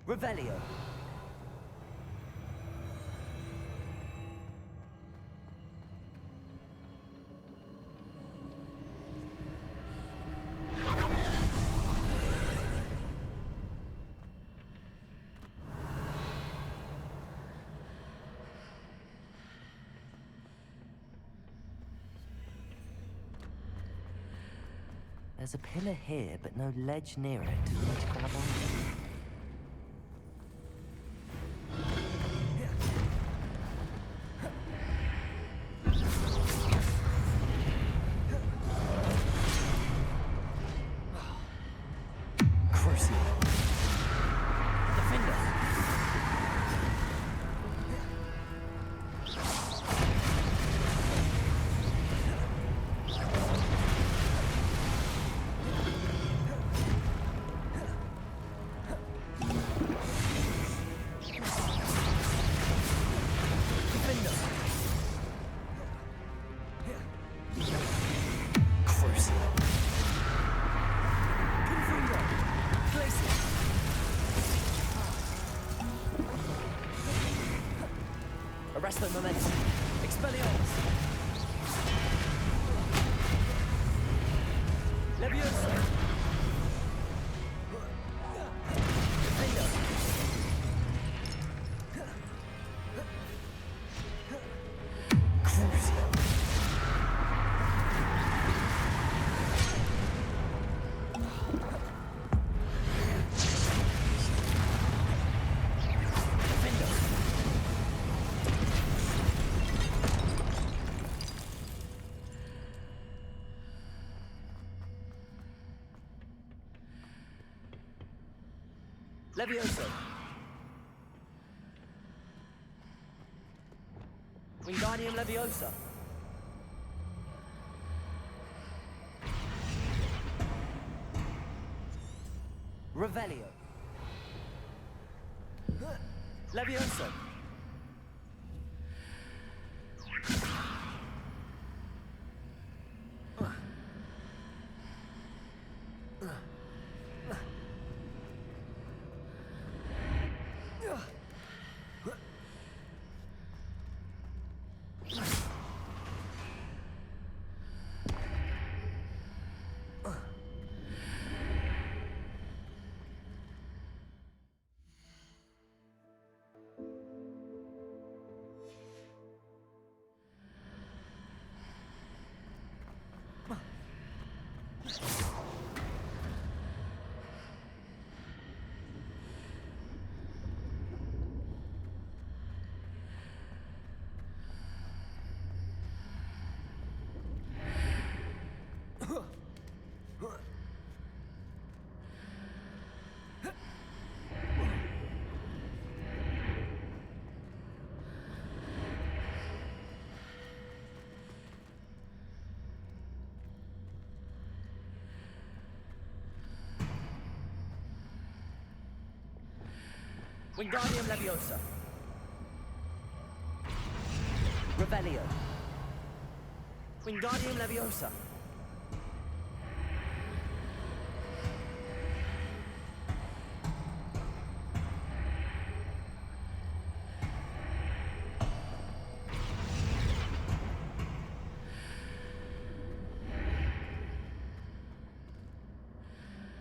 Revelio! There's a pillar here, but no ledge near it. Let's grab on. Arresto momentum. Expelliarmus. Leviosa. Defender. Crucio. Levioso. Wingardium Leviosa. Revelio. Levioso. Wingardium Leviosa. Revelio. Wingardium Leviosa.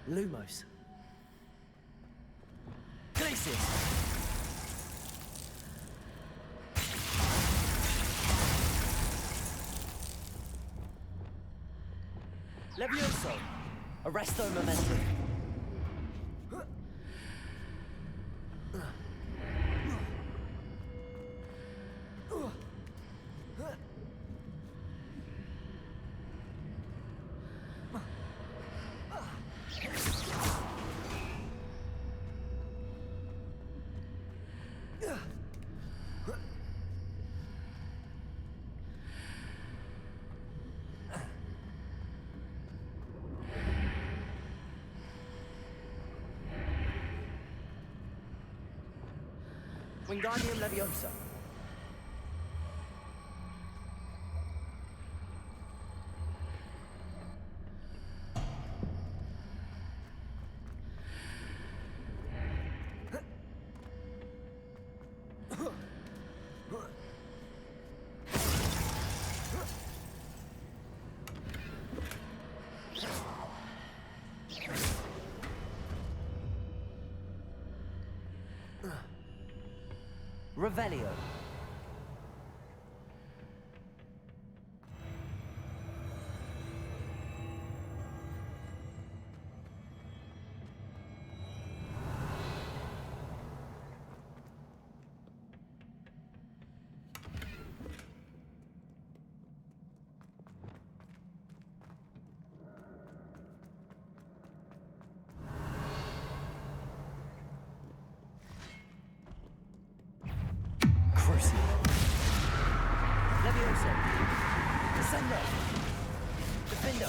Lumos. Glacius. Levioso. Arresto Momentum. Wingardium Leviosa. Revelio. Crucible. Levioso. Descendo. Defendo.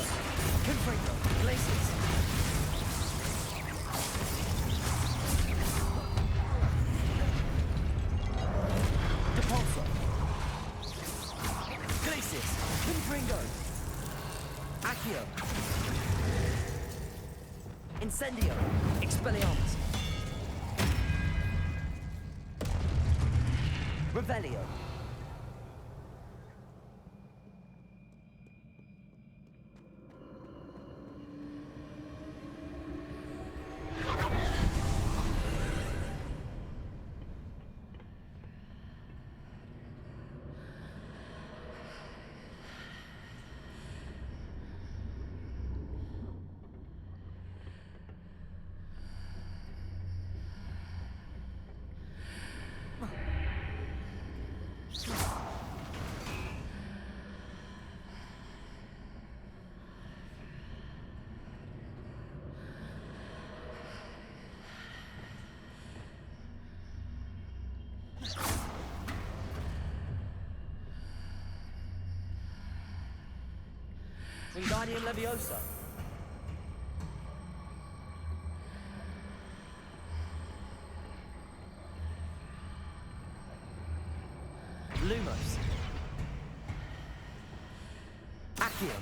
Confringo. Glacius. Depulso. Glacius. Confringo. Accio. Incendio. Expelliarmus. Revelio. Wingardium Leviosa. Lumos. Accio.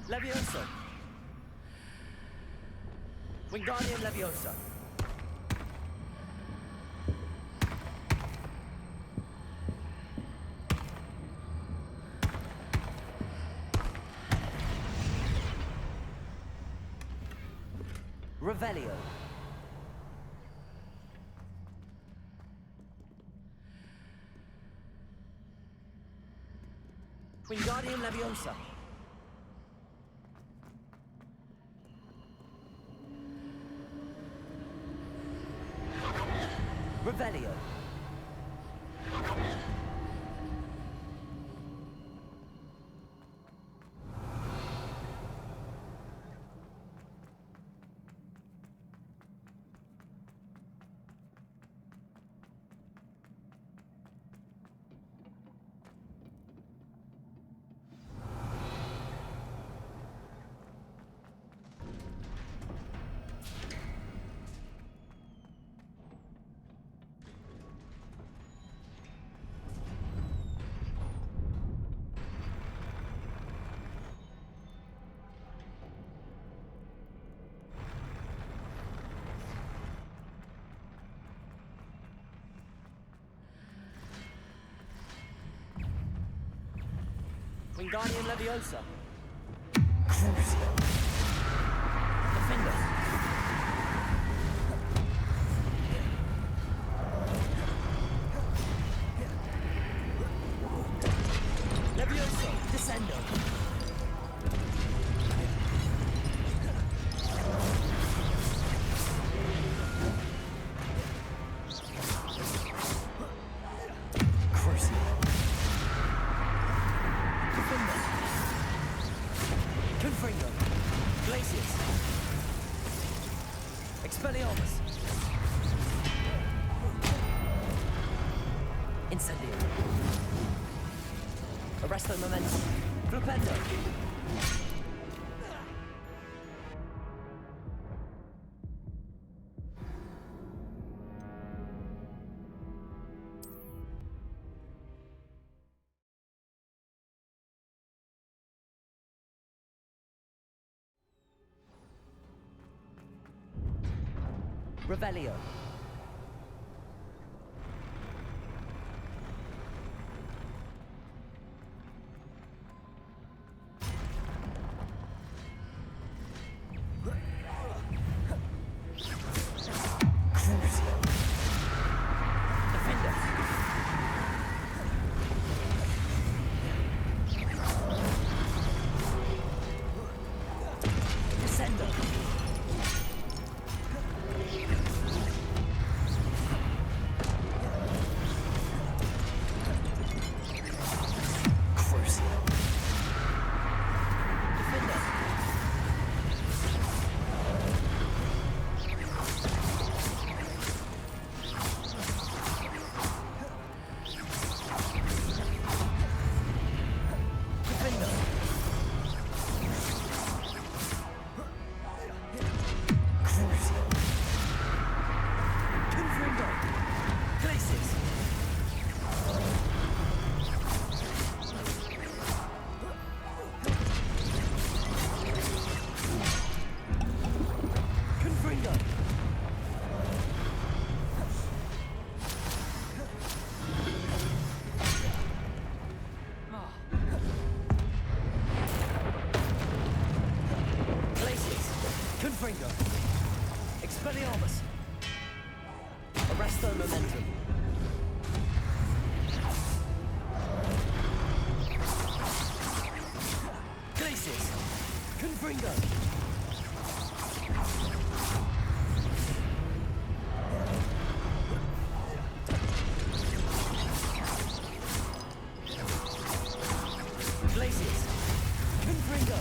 Levioso. Wingardium Leviosa. Revelio. Wingardium Leviosa. Revelio. Wingardium Leviosa. Crucio. Defender. Leviosa. Descendo. Crucio. Defender. Confringo. Glacius. Expelliarmus. Incendio. Arresto Momentum. Flipendo. Revelio. Crucio. Defender. Descendo. Crucio. Defender. Defender. Crucio. Confringo. Glacius. Confringo. Glacius. Confringo. Expelliarmus. Arresto Momentum. Glacius. Confringo. Glacius. Confringo.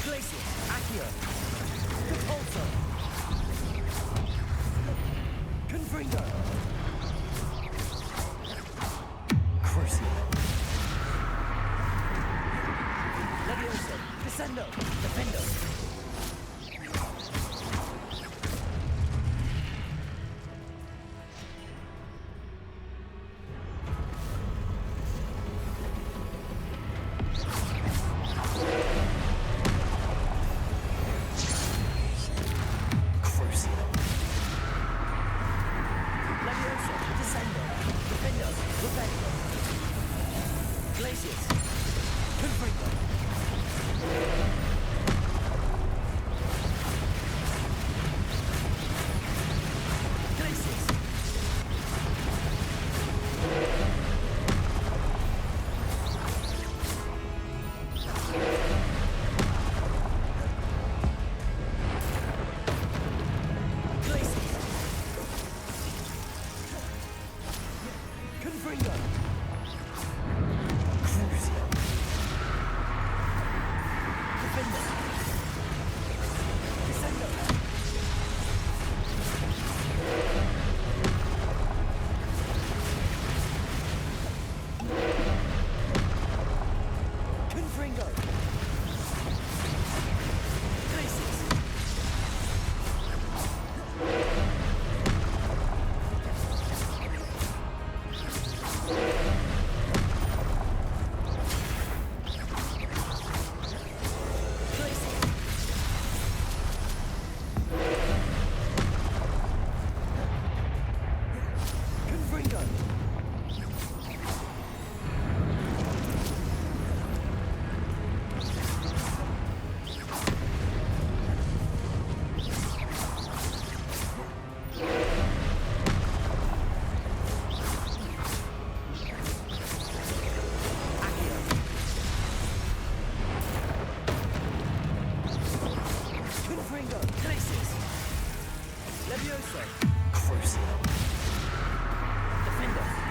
Glacius. Accio. Repulsor. Confringo. Crucio. Leviosa. Descendo. Defendo. Crucio. Leviosa. Descendo. Defendo. Rependo. Glacius. Confringo. Glacius. Glacius. Confringo. Crucio. Levioso! Crucible! Defender!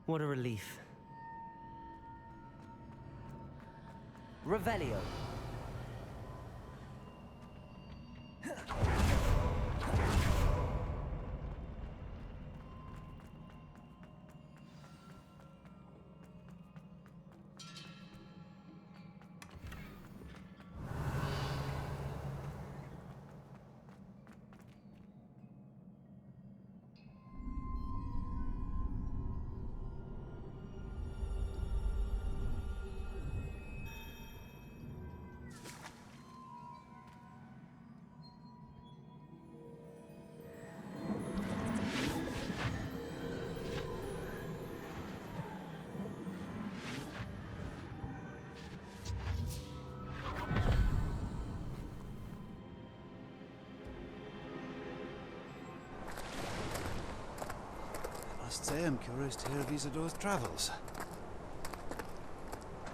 What a relief. Revelio. Must say I'm curious to hear of Isadore's travels.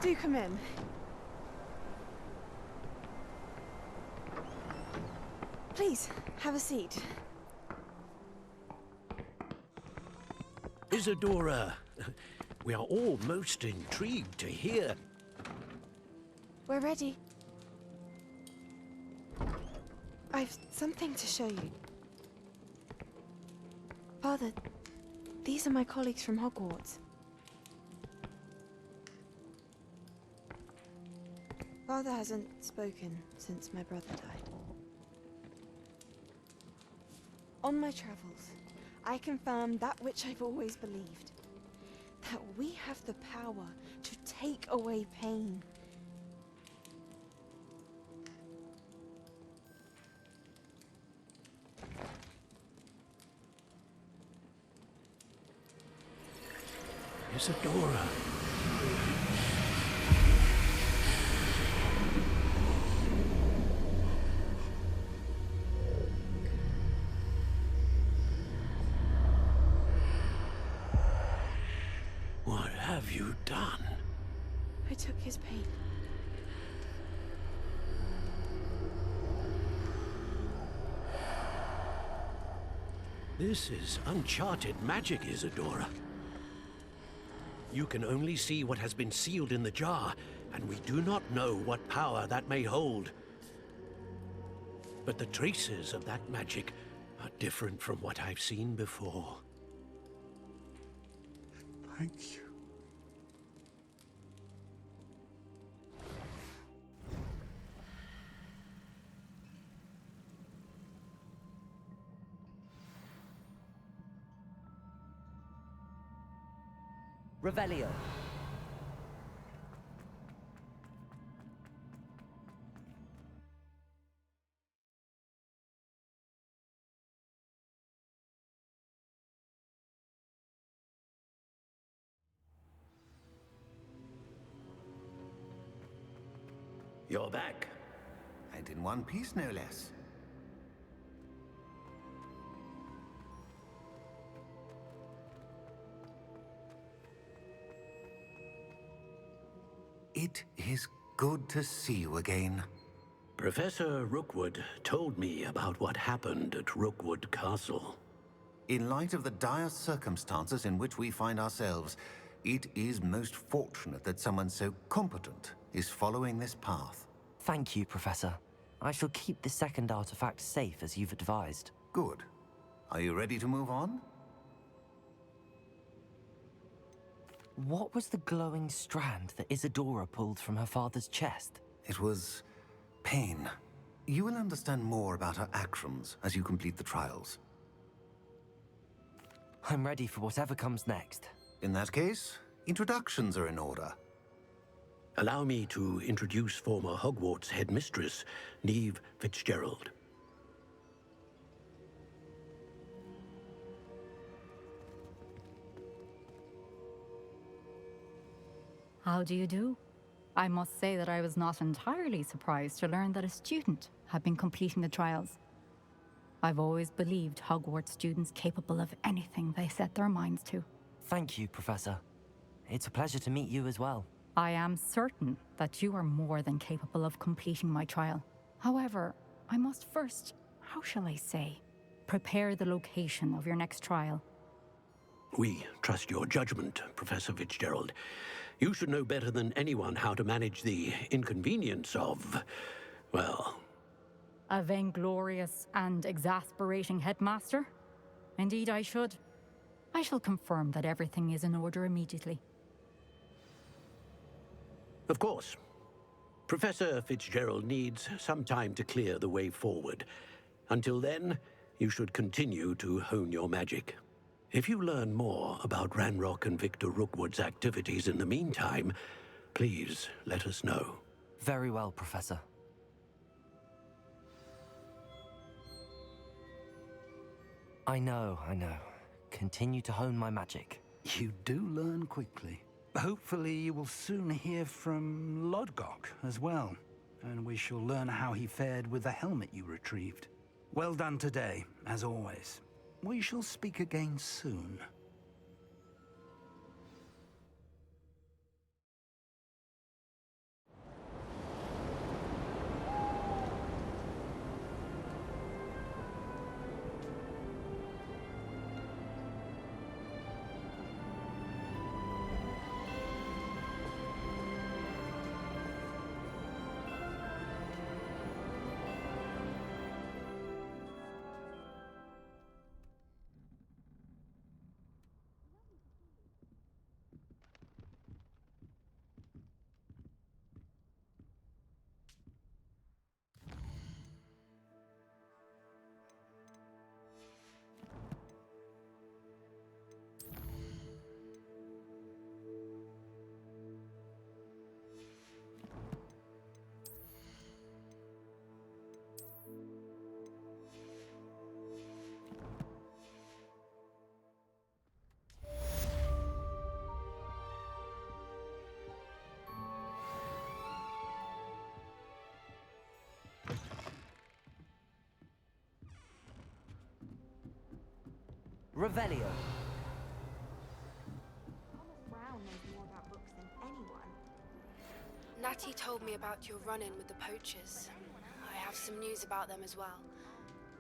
Do come in. Please, have a seat. Isadora, we are all most intrigued to hear. We're ready. I've something to show you. Father, these are my colleagues from Hogwarts. Father hasn't spoken since my brother died. On my travels, I confirmed that which I've always believed. That we have the power to take away pain. Isadora. have you done? I took his pain. This is uncharted magic, Isadora. You can only see what has been sealed in the jar, and we do not know what power that may hold. But the traces of that magic are different from what I've seen before. Thank you. Revelio. You're back. And in one piece, no less. It is good to see you again. Professor Rookwood told me about what happened at Rookwood Castle. In light of the dire circumstances in which we find ourselves, it is most fortunate that someone so competent is following this path. Thank you, Professor. I shall keep the second artifact safe as you've advised. Good. Are you ready to move on? What was the glowing strand that Isadora pulled from her father's chest? It was pain. You will understand more about her actions as you complete the trials. I'm ready for whatever comes next. In that case, introductions are in order. Allow me to introduce former Hogwarts headmistress, Neve Fitzgerald. How do you do? I must say that I was not entirely surprised to learn that a student had been completing the trials. I've always believed Hogwarts students capable of anything they set their minds to. Thank you, Professor. It's a pleasure to meet you as well. I am certain that you are more than capable of completing my trial. However, I must first, how shall I say, prepare the location of your next trial. We trust your judgment, Professor Fitzgerald. You should know better than anyone how to manage the inconvenience of, well... A vainglorious and exasperating headmaster? Indeed I should. I shall confirm that everything is in order immediately. Of course. Professor Fitzgerald needs some time to clear the way forward. Until then, you should continue to hone your magic. If you learn more about Ranrock and Victor Rookwood's activities in the meantime, please let us know. Very well, Professor. I know. Continue to hone my magic. You do learn quickly. Hopefully you will soon hear from Lodgok as well, and we shall learn how he fared with the helmet you retrieved. Well done today, as always. We shall speak again soon. Revelio. Brown knows more about Ratty told me about your run-in with the poachers. I have some news about them as well.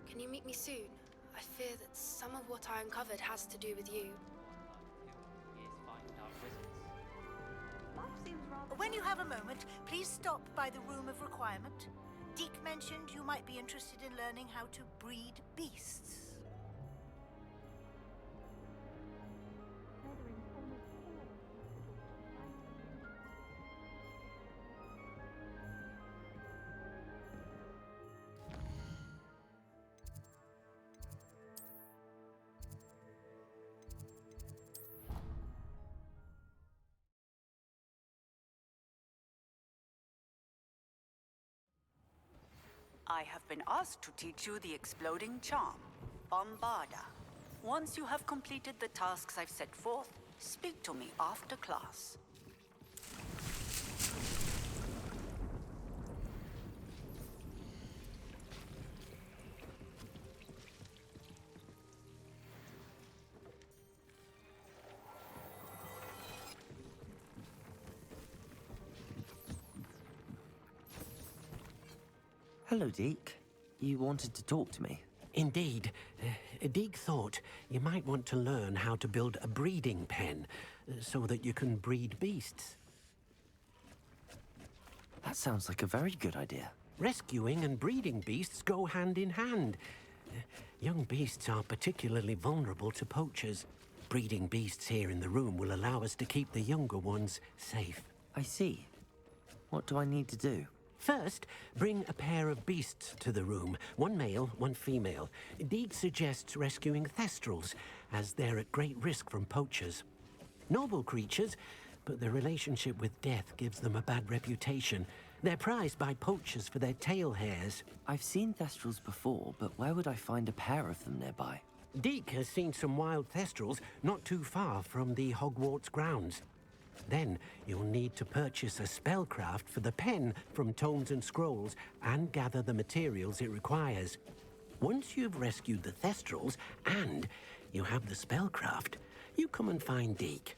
Can you meet me soon? I fear that some of what I uncovered has to do with you. When you have a moment, please stop by the Room of Requirement. Deke mentioned you might be interested in learning how to breed beasts. I have been asked to teach you the exploding charm, Bombarda. Once you have completed the tasks I've set forth, speak to me after class. Hello, Deke. You wanted to talk to me? Indeed. Deke thought you might want to learn how to build a breeding pen so that you can breed beasts. That sounds like a very good idea. Rescuing and breeding beasts go hand in hand. Young beasts are particularly vulnerable to poachers. Breeding beasts here in the room will allow us to keep the younger ones safe. I see. What do I need to do? First, bring a pair of beasts to the room. One male, one female. Deke suggests rescuing thestrals, as they're at great risk from poachers. Noble creatures, but their relationship with death gives them a bad reputation. They're prized by poachers for their tail hairs. I've seen thestrals before, but where would I find a pair of them nearby? Deke has seen some wild thestrals not too far from the Hogwarts grounds. Then you'll need to purchase a spellcraft for the pen from Tomes and Scrolls and gather the materials it requires. Once you've rescued the thestrals and you have the spellcraft, you come and find Deke.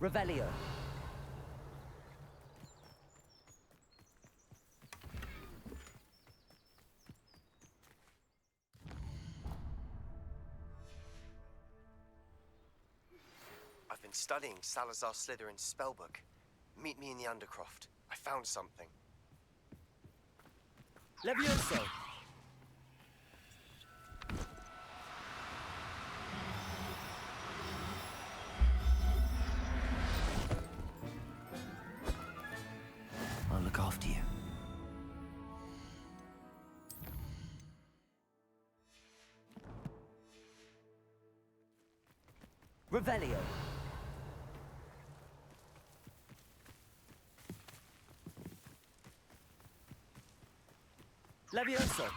Revelio. I've been studying Salazar Slytherin's spellbook. Meet me in the Undercroft. I found something. Levioso. I'll look after you. Revelio. Levioso.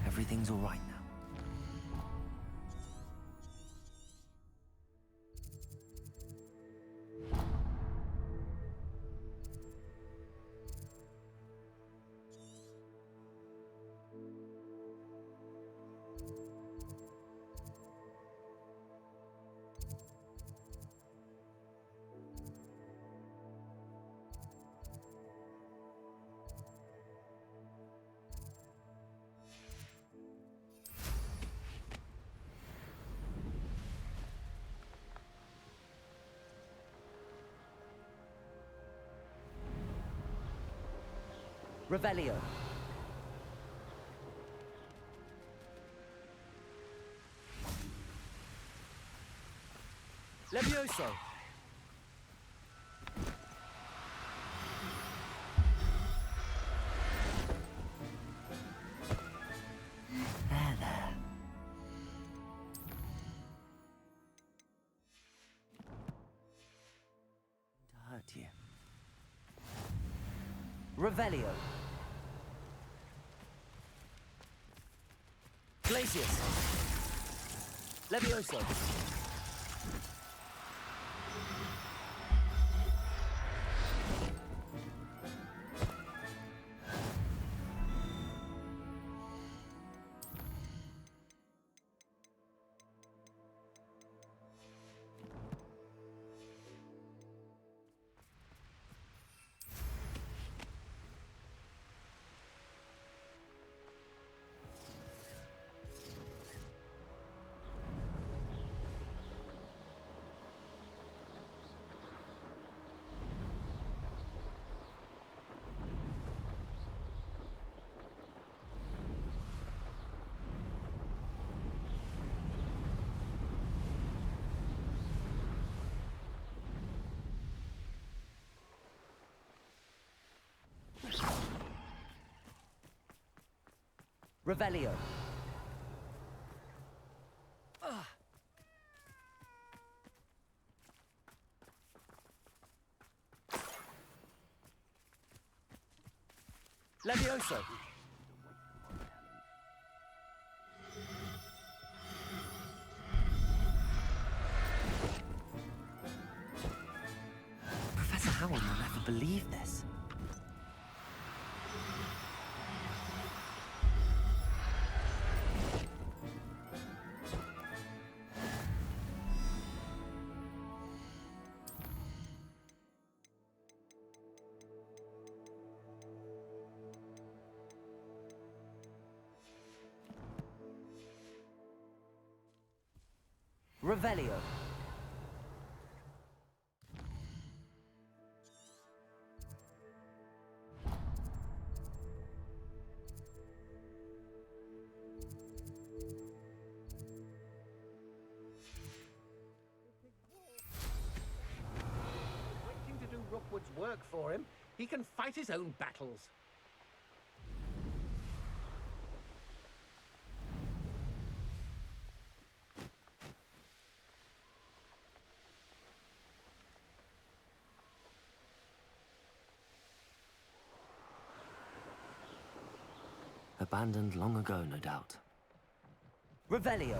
Everything's all right now. Revelio. Levioso. There. To hurt you. Revelio. Glacius. Levioso. Revelio. Levioso. Professor Howell will never believe this. Revelio. Waiting to do Rookwood's work for him. He can fight his own battles. Abandoned long ago, no doubt. Revelio.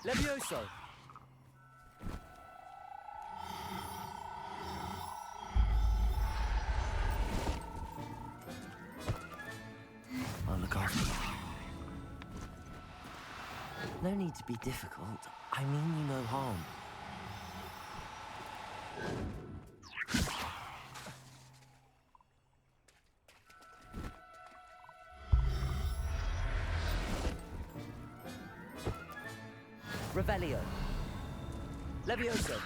Levioso. No need to be difficult. I mean you no harm. Revelio. Levioso.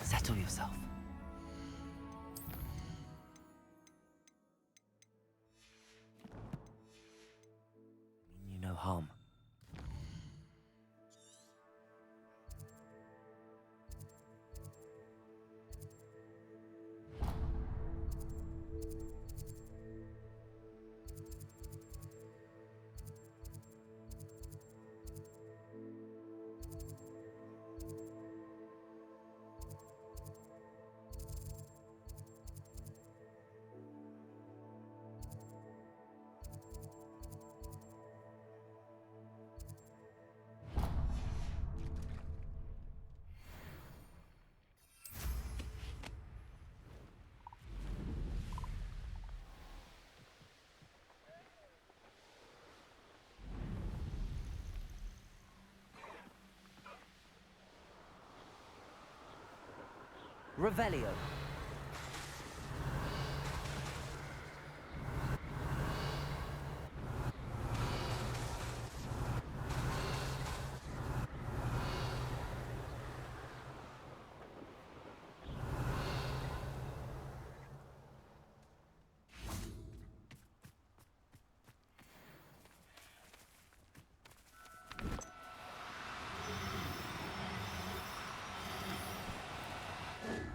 Settle yourself. Mean you no harm. Revelio.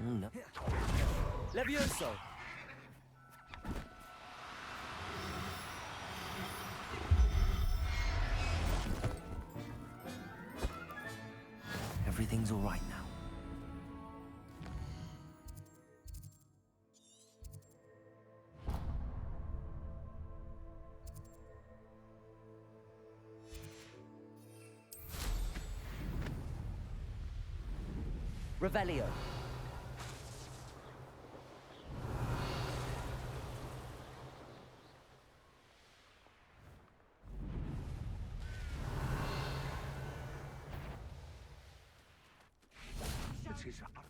No. Levioso. Everything's all right now. Revelio.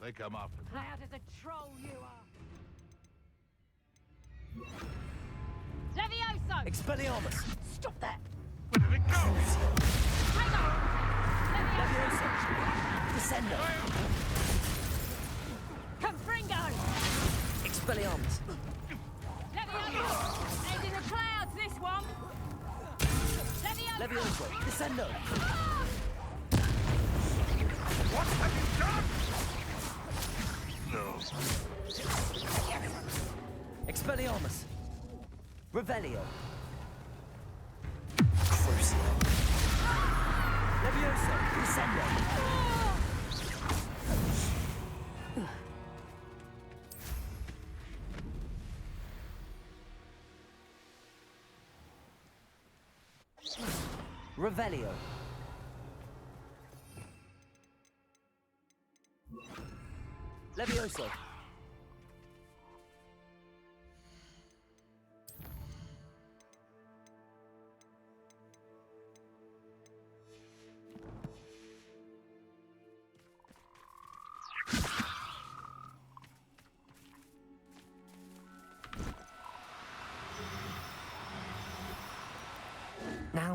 They come after me. Loud as a troll you are. Levioso! Expelliarmus. Stop that! Where did it go? Hang on! Levioso. Descendo. Confringo! Expelliarmus. Levioso! End in the clouds, this one! Levioso! Levioso. Descendo. What have you done? No. Expelliarmus. Revelio. Crucio. Levioso. Descendo. Revelio. Levioso.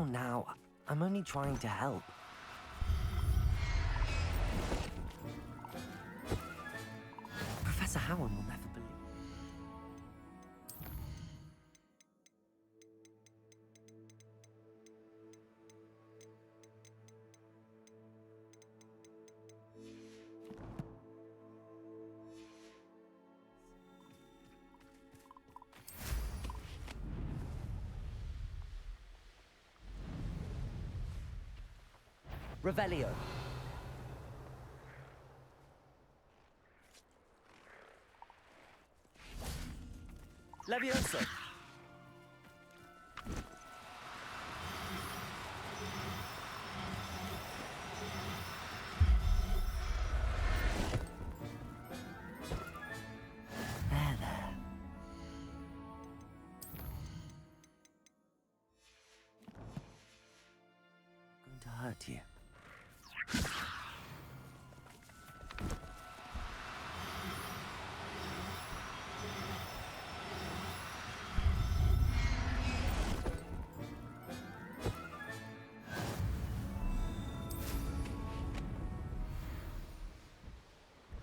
Now, I'm only trying to help. Professor Howard will never believe. Revelio. Levioso. it to you.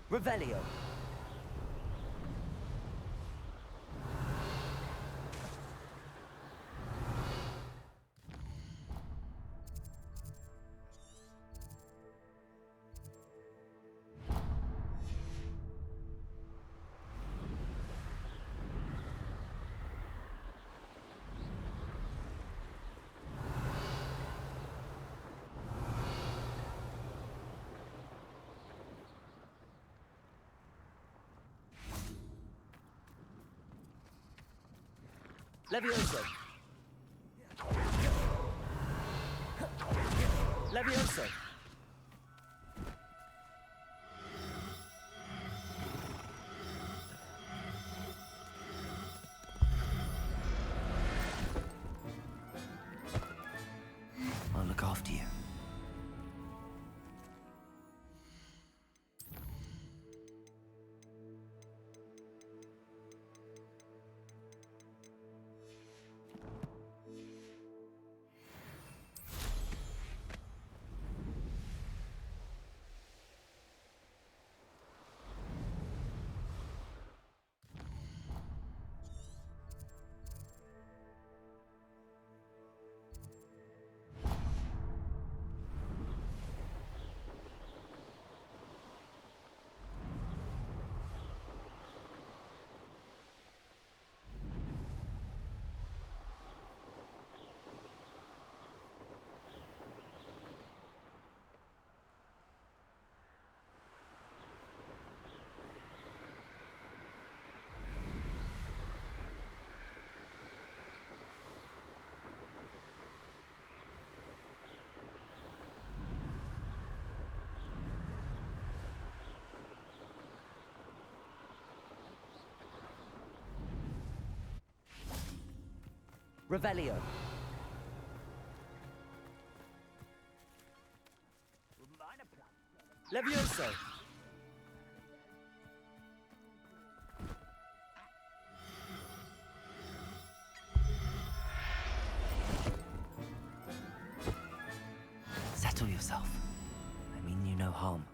Revelio. Levioso. Levioso. I'll look after you. Revelio. Levioso. Settle yourself. I mean you no harm.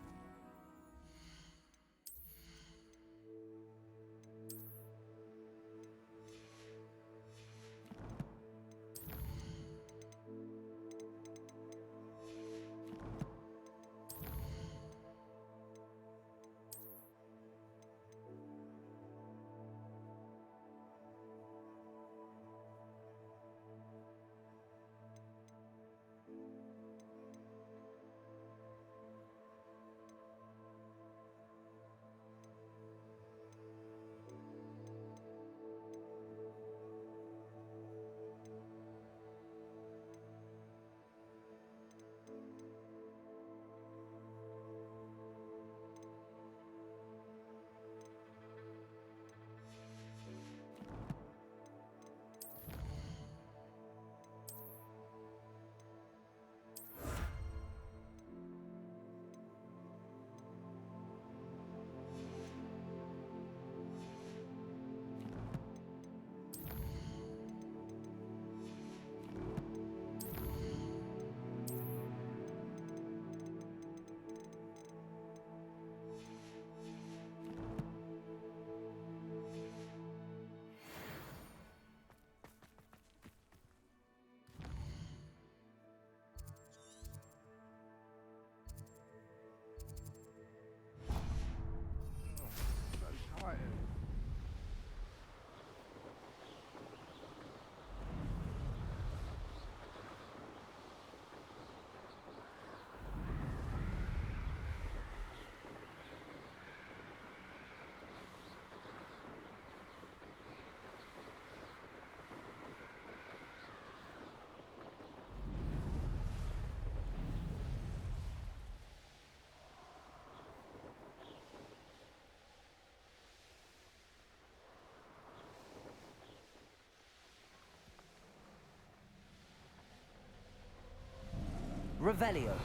Revelio.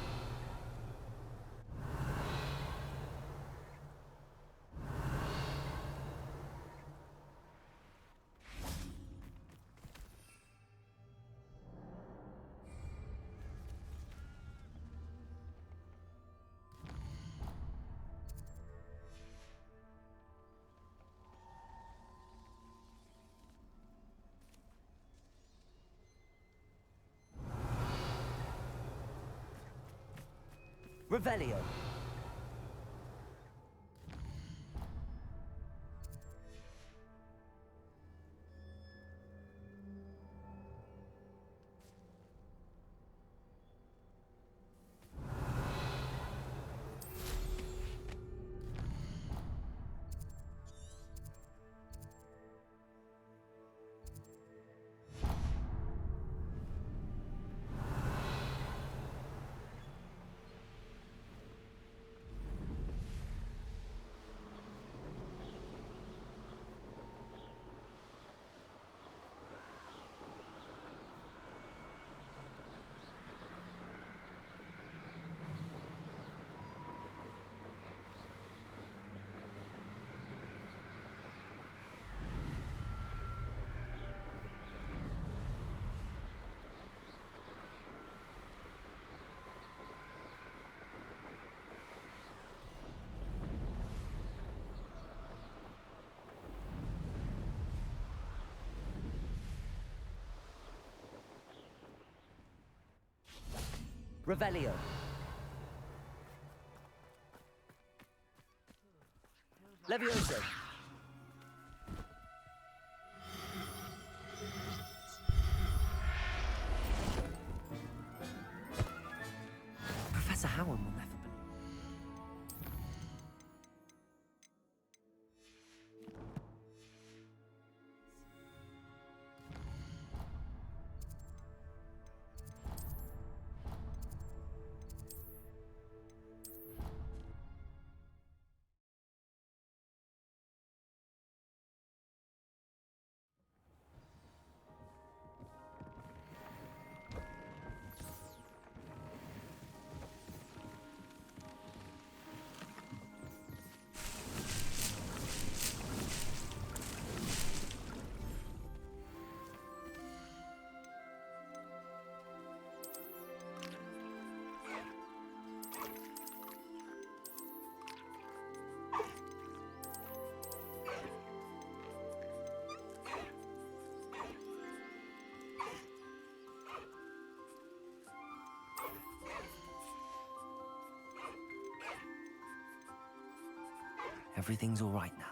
Revelio. Revelio. Levioso. Professor Howard will never believe. Everything's all right now.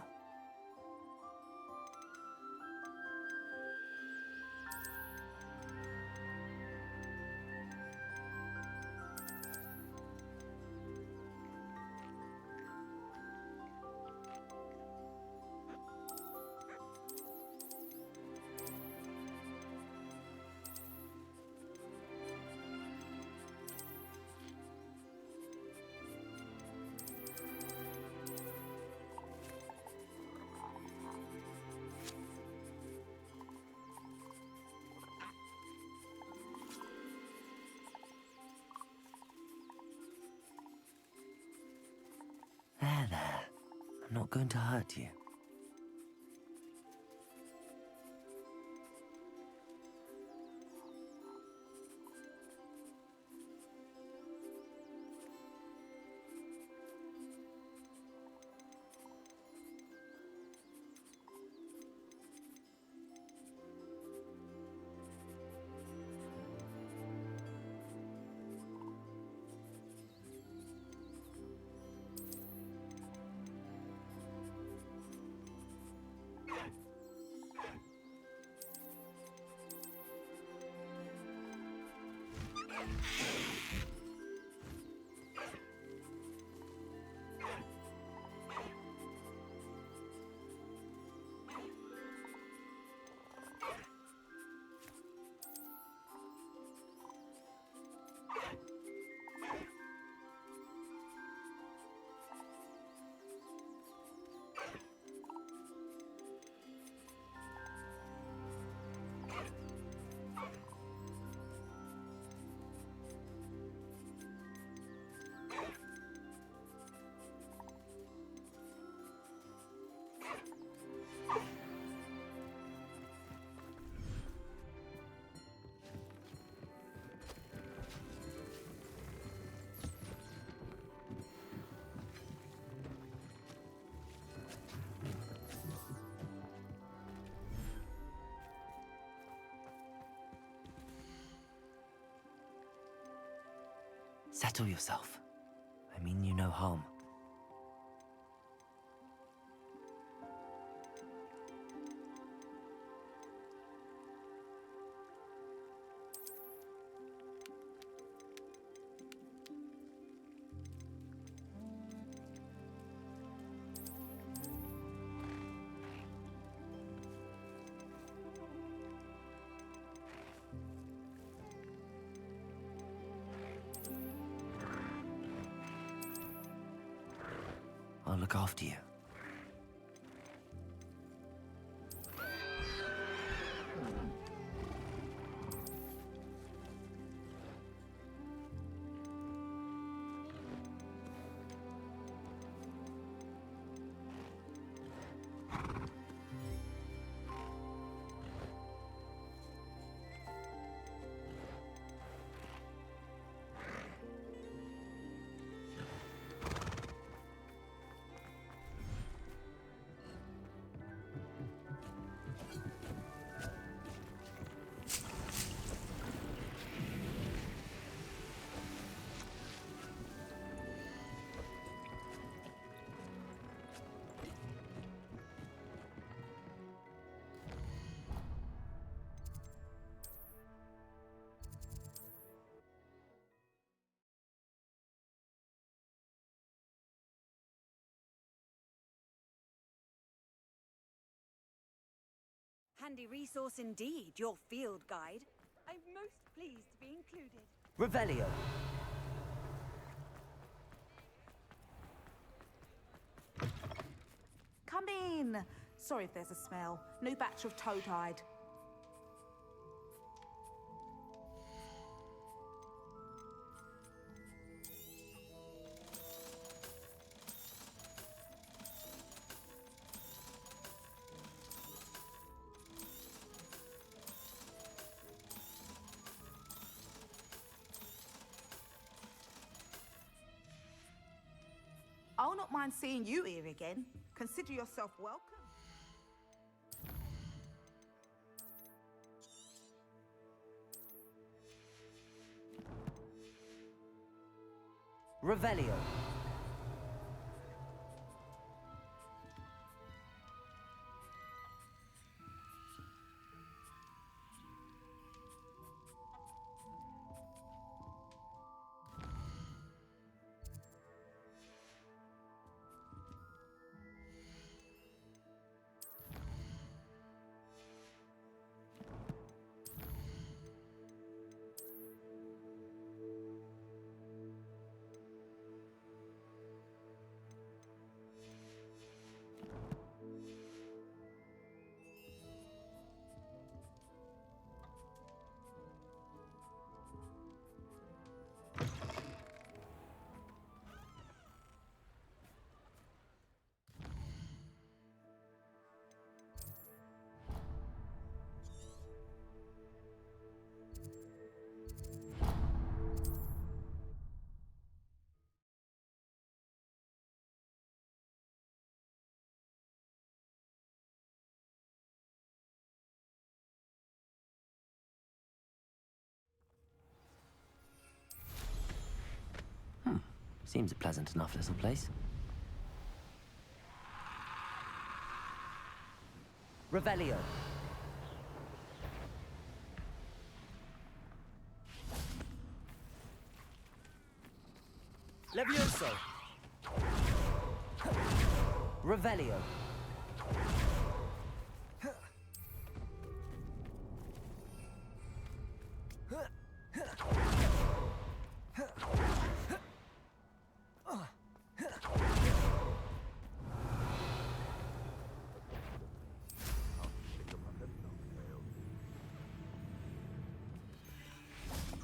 There. I'm not going to hurt you. Settle yourself. I mean you no harm. I'll look after you. Handy resource indeed, your field guide. I'm most pleased to be included. Revelio. Come in. Sorry if there's a smell. New batch of toad-hide. I'll not mind seeing you here again. Consider yourself welcome. Revelio. Seems a pleasant enough little place. Revelio. Levioso. Revelio.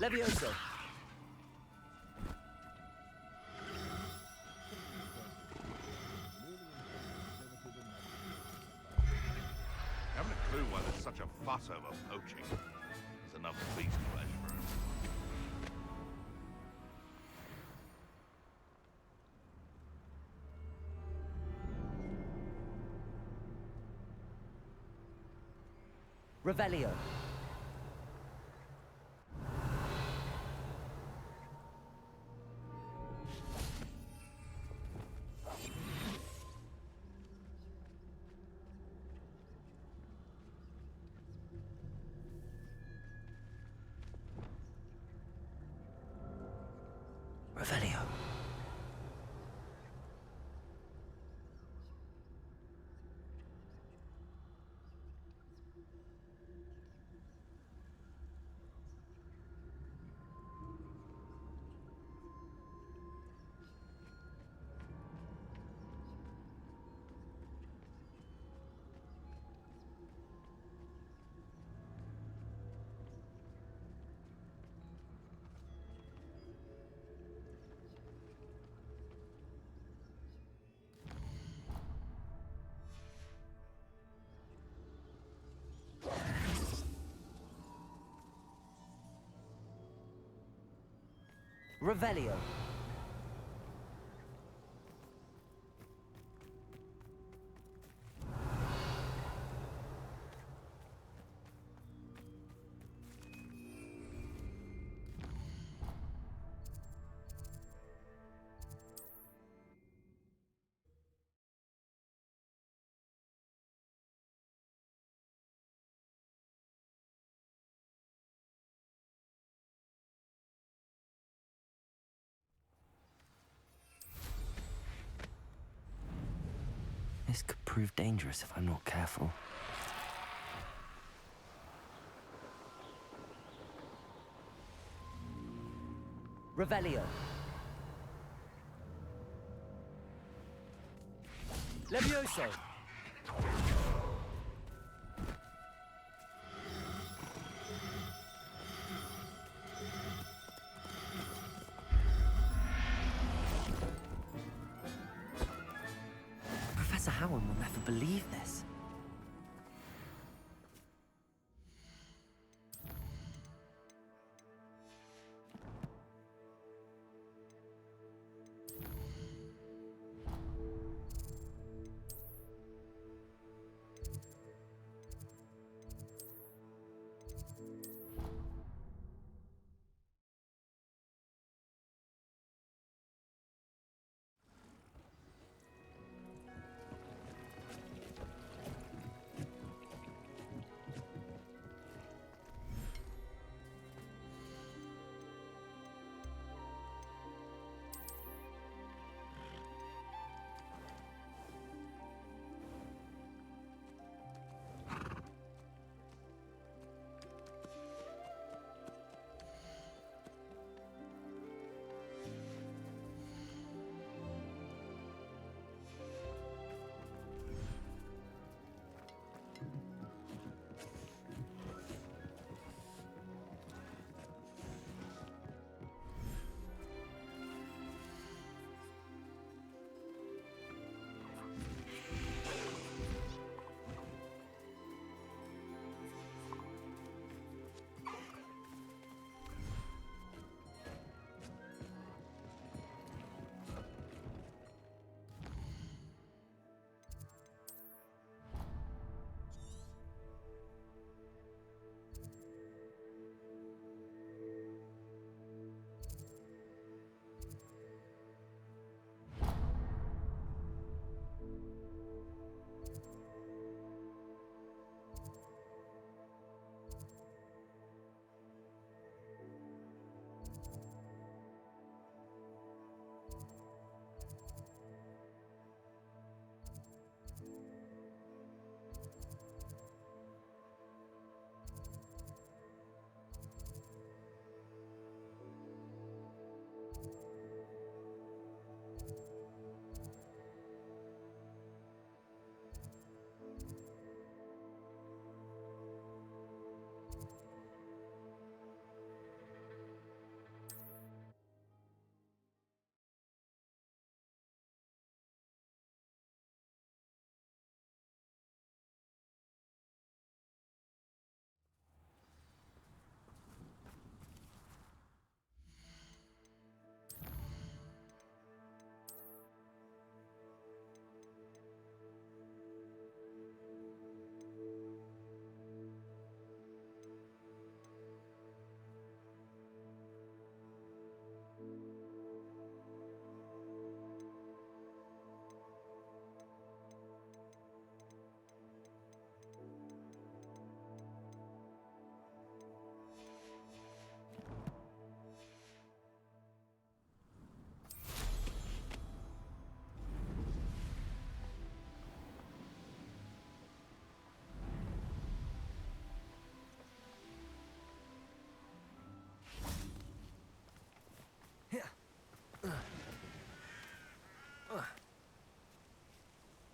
Levioso. Haven't a clue why there's such a fuss over poaching. There's enough beast flesh for him. Revelio. Revelio. This could prove dangerous if I'm not careful. Revelio. Levioso. Professor Howard will never believe this.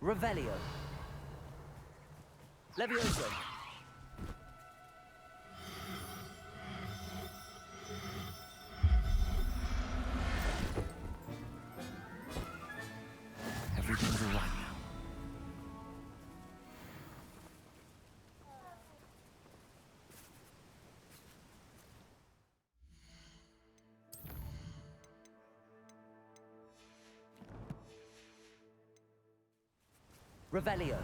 Revelio. Levioso. Everything's all right now. Revelio.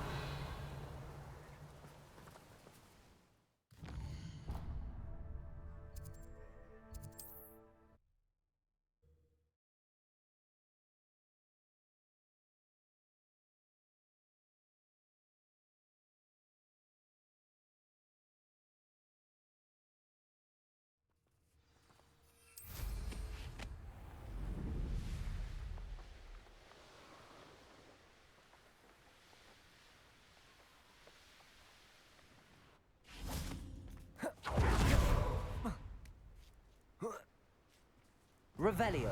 Revelio.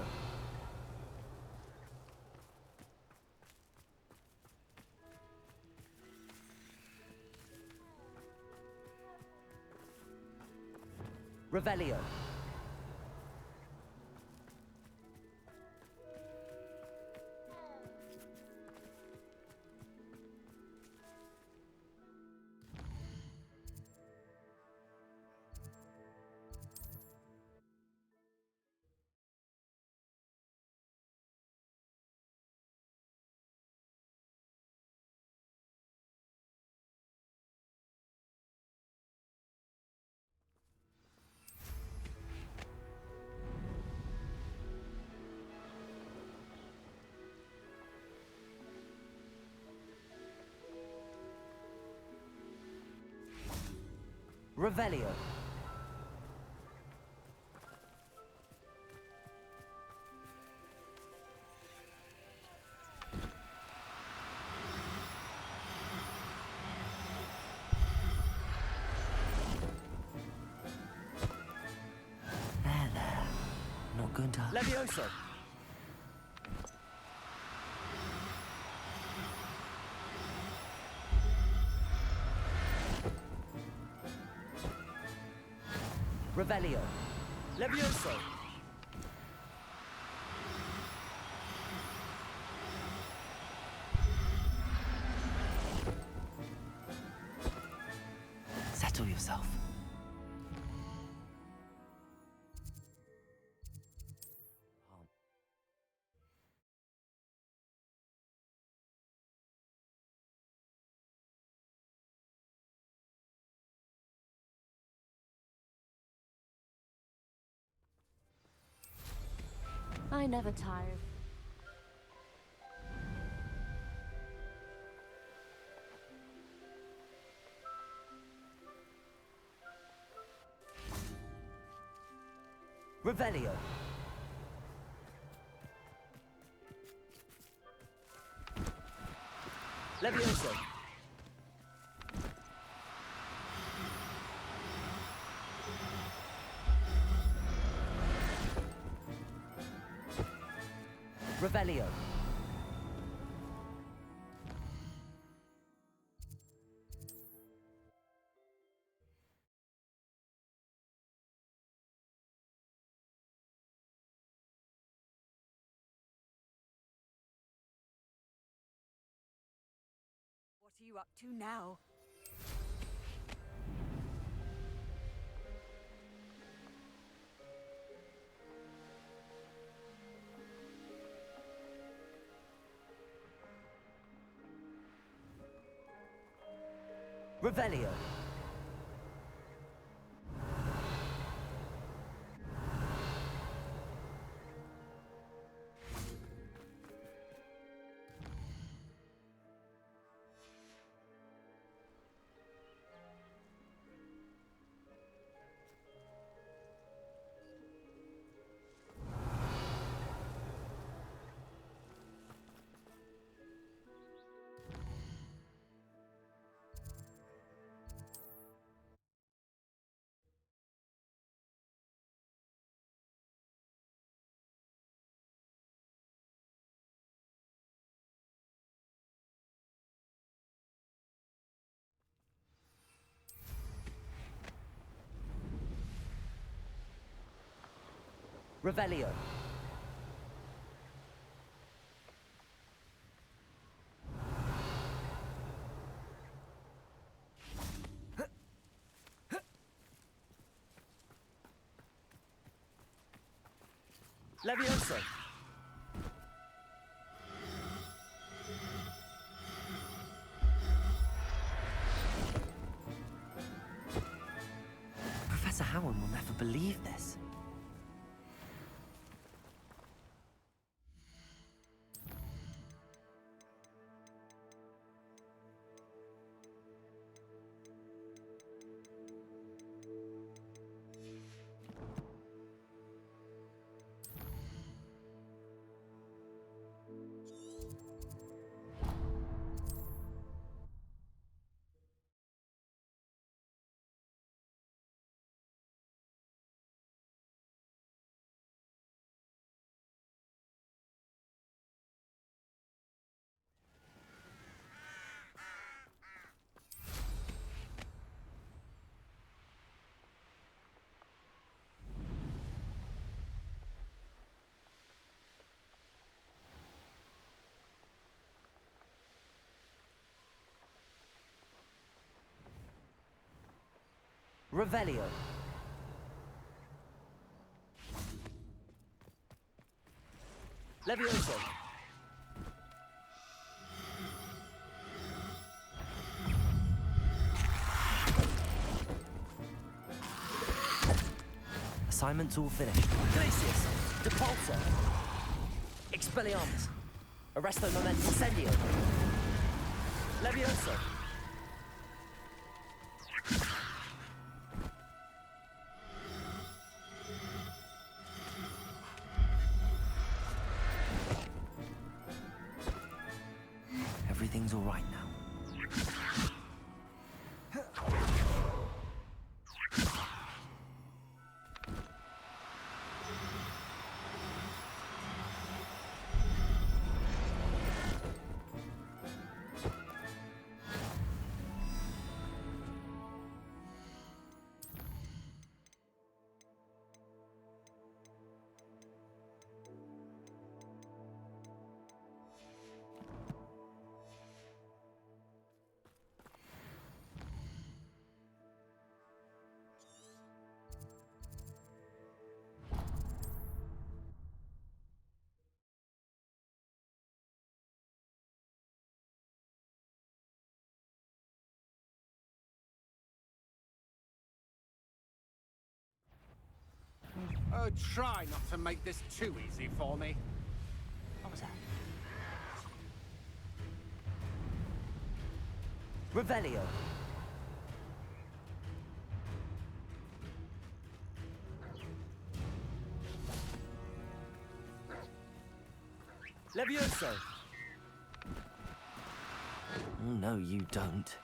Revelio. Revelio. There. Not going to... Levioso! Revelio. Levioso. Settle yourself. I never tired. Revelio. Levioso. Revelio. What are you up to now? Revelio. Revelio. Levioso. ever believe this. Revelio. Levioso. Assignment's all finished. Glacius. Depulso. Expelliarmus. Arresto Momento Incendio. Levioso. Everything's all right now. Oh, try not to make this too easy for me. What was that? Revelio. Levioso. Oh, no, you don't.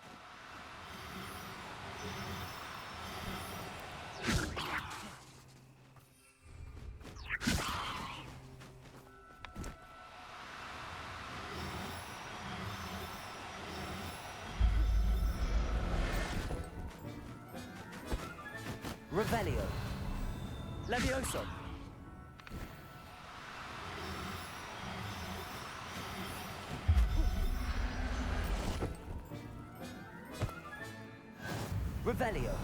Revelio. Levioso. Revelio.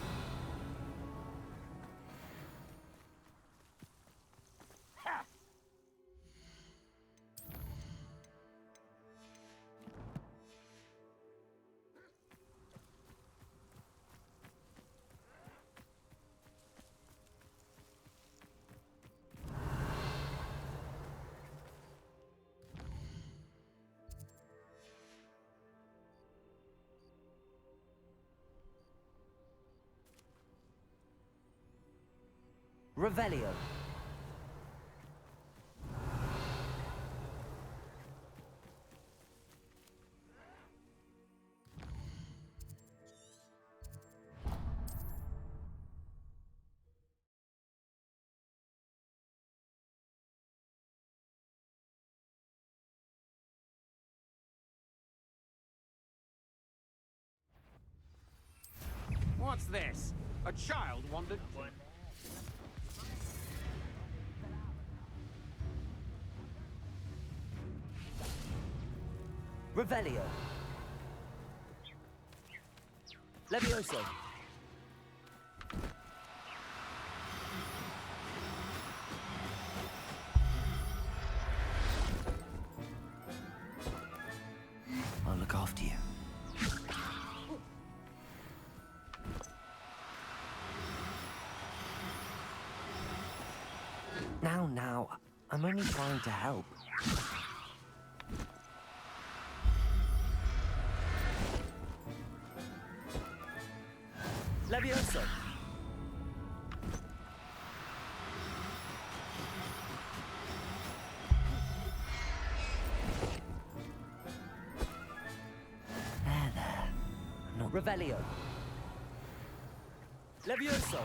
Revelio. What's this? A child wandered... Revelio. Levioso. I'll look after you. Now, I'm only trying to help. Levioso! There. Not Revelio. Levioso!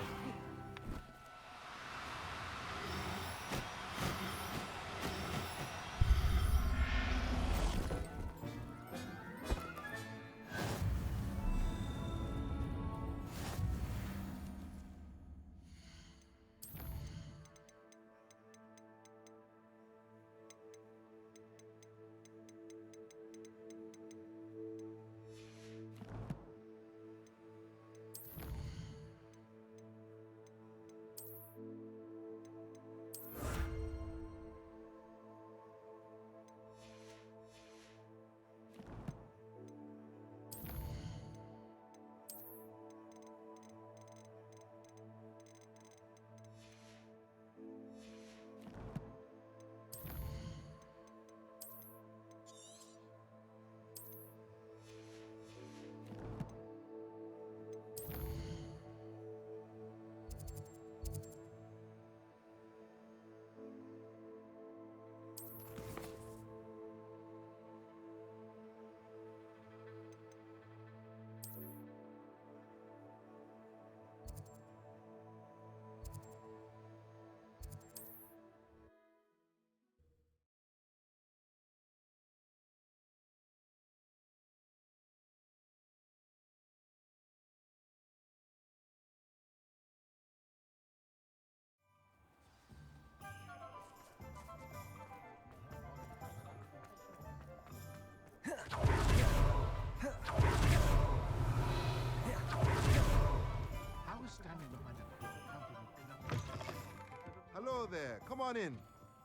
Hello there, come on in.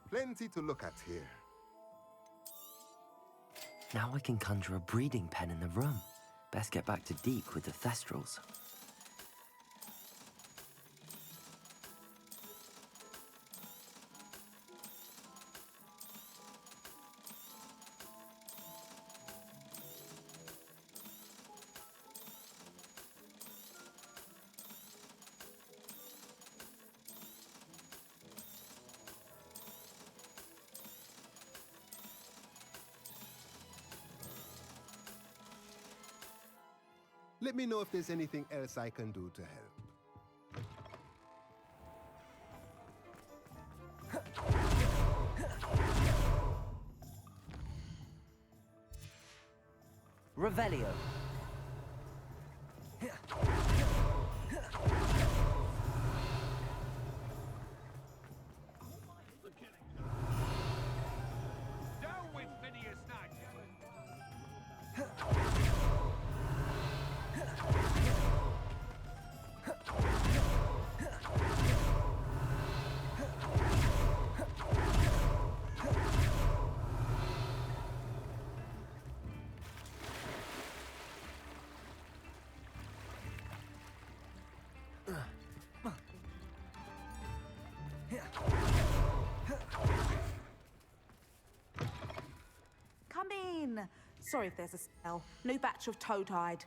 Plenty to look at here. Now I can conjure a breeding pen in the room. Best get back to Deke with the Thestrals. Let me know if there's anything else I can do to help. Revelio. Down with Phineas Knight! Come in. Sorry if there's a smell. New batch of toad-hide.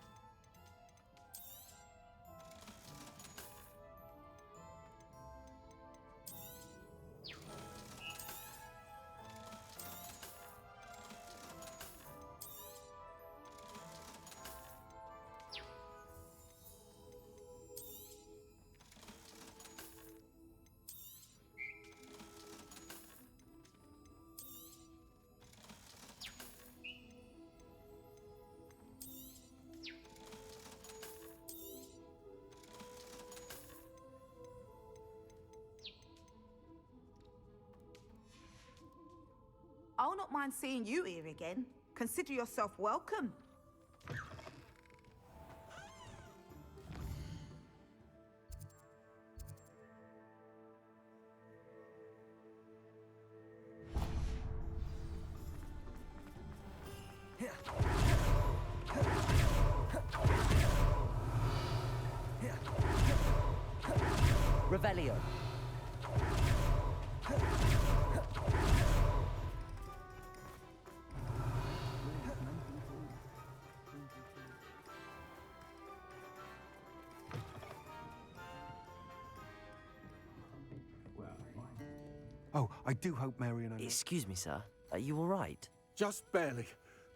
I'll not mind seeing you here again. Consider yourself welcome. Revelio. Oh, I do hope Marion and... Excuse me, sir. Are you all right? Just barely.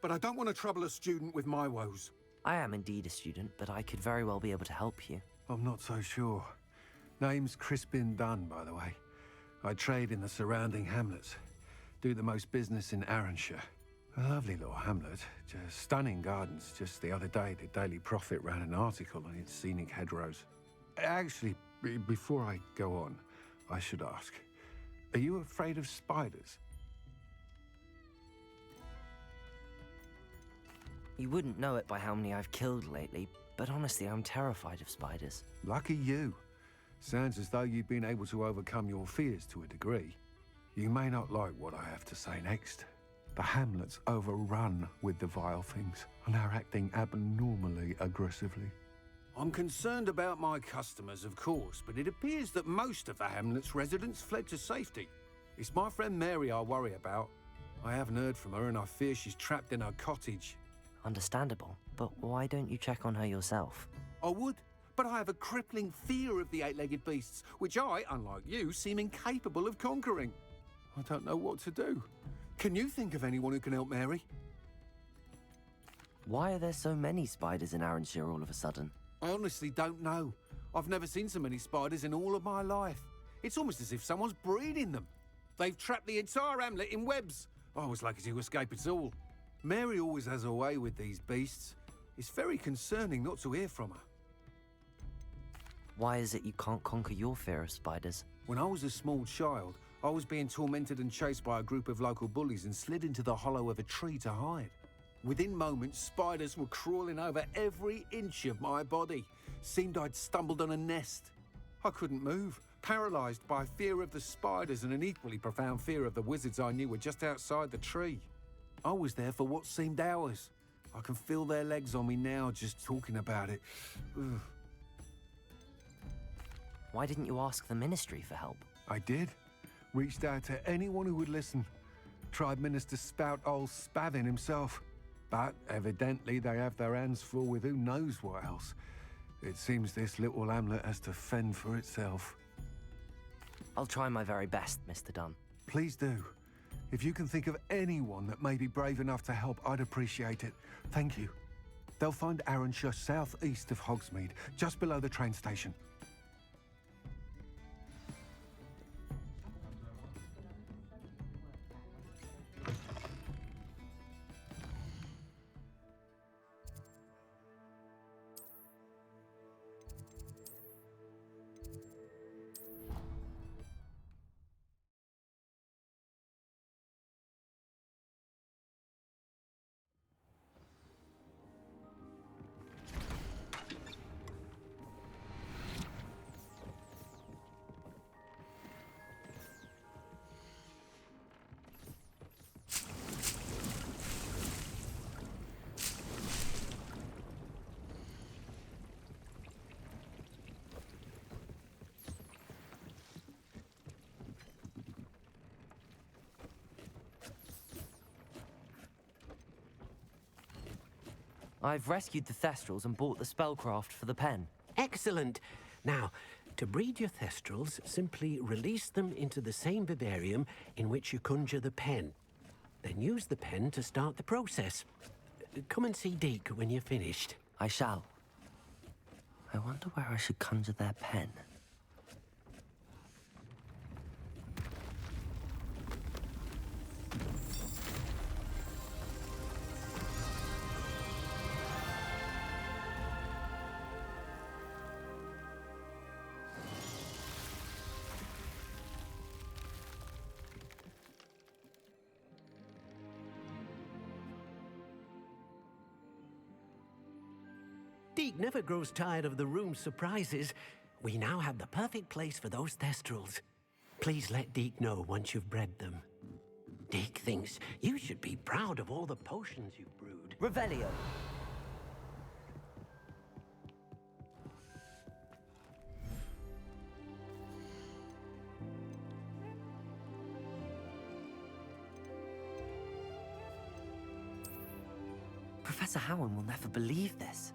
But I don't want to trouble a student with my woes. I am indeed a student, but I could very well be able to help you. I'm not so sure. Name's Crispin Dunn, by the way. I trade in the surrounding hamlets. Do the most business in Arranshire. A lovely little hamlet. Just stunning gardens. Just the other day, the Daily Prophet ran an article on its scenic hedgerows. Actually, before I go on, I should ask, are you afraid of spiders? You wouldn't know it by how many I've killed lately, but honestly, I'm terrified of spiders. Lucky you. Sounds as though you've been able to overcome your fears to a degree. You may not like what I have to say next. The hamlet's overrun with the vile things, and are acting abnormally aggressively. I'm concerned about my customers, of course, but it appears that most of the hamlet's residents fled to safety. It's my friend Mary I worry about. I haven't heard from her, and I fear she's trapped in her cottage. Understandable, but why don't you check on her yourself? I would, but I have a crippling fear of the eight-legged beasts, which I, unlike you, seem incapable of conquering. I don't know what to do. Can you think of anyone who can help Mary? Why are there so many spiders in Arranshire all of a sudden? I honestly don't know. I've never seen so many spiders in all of my life. It's almost as if someone's breeding them. They've trapped the entire hamlet in webs. I was lucky to escape it all. Mary always has a way with these beasts. It's very concerning not to hear from her. Why is it you can't conquer your fear of spiders? When I was a small child, I was being tormented and chased by a group of local bullies and slid into the hollow of a tree to hide. Within moments, spiders were crawling over every inch of my body. Seemed I'd stumbled on a nest. I couldn't move, paralysed by fear of the spiders and an equally profound fear of the wizards I knew were just outside the tree. I was there for what seemed hours. I can feel their legs on me now just talking about it. Ugh. Why didn't you ask the ministry for help? I did. Reached out to anyone who would listen. Tried Minister Spout old Spavin himself. But evidently they have their hands full with who knows what else. It seems this little hamlet has to fend for itself. I'll try my very best, Mr. Dunn. Please do. If you can think of anyone that may be brave enough to help, I'd appreciate it. Thank you. They'll find Arranshire southeast of Hogsmeade, just below the train station. I've rescued the Thestrals and bought the spellcraft for the pen. Excellent. Now, to breed your Thestrals, simply release them into the same vivarium in which you conjure the pen. Then use the pen to start the process. Come and see Deke when you're finished. I shall. I wonder where I should conjure their pen. Deke never grows tired of the room's surprises. We now have the perfect place for those Thestrals. Please let Deke know once you've bred them. Deke thinks you should be proud of all the potions you've brewed. Revelio. Professor Howard will never believe this.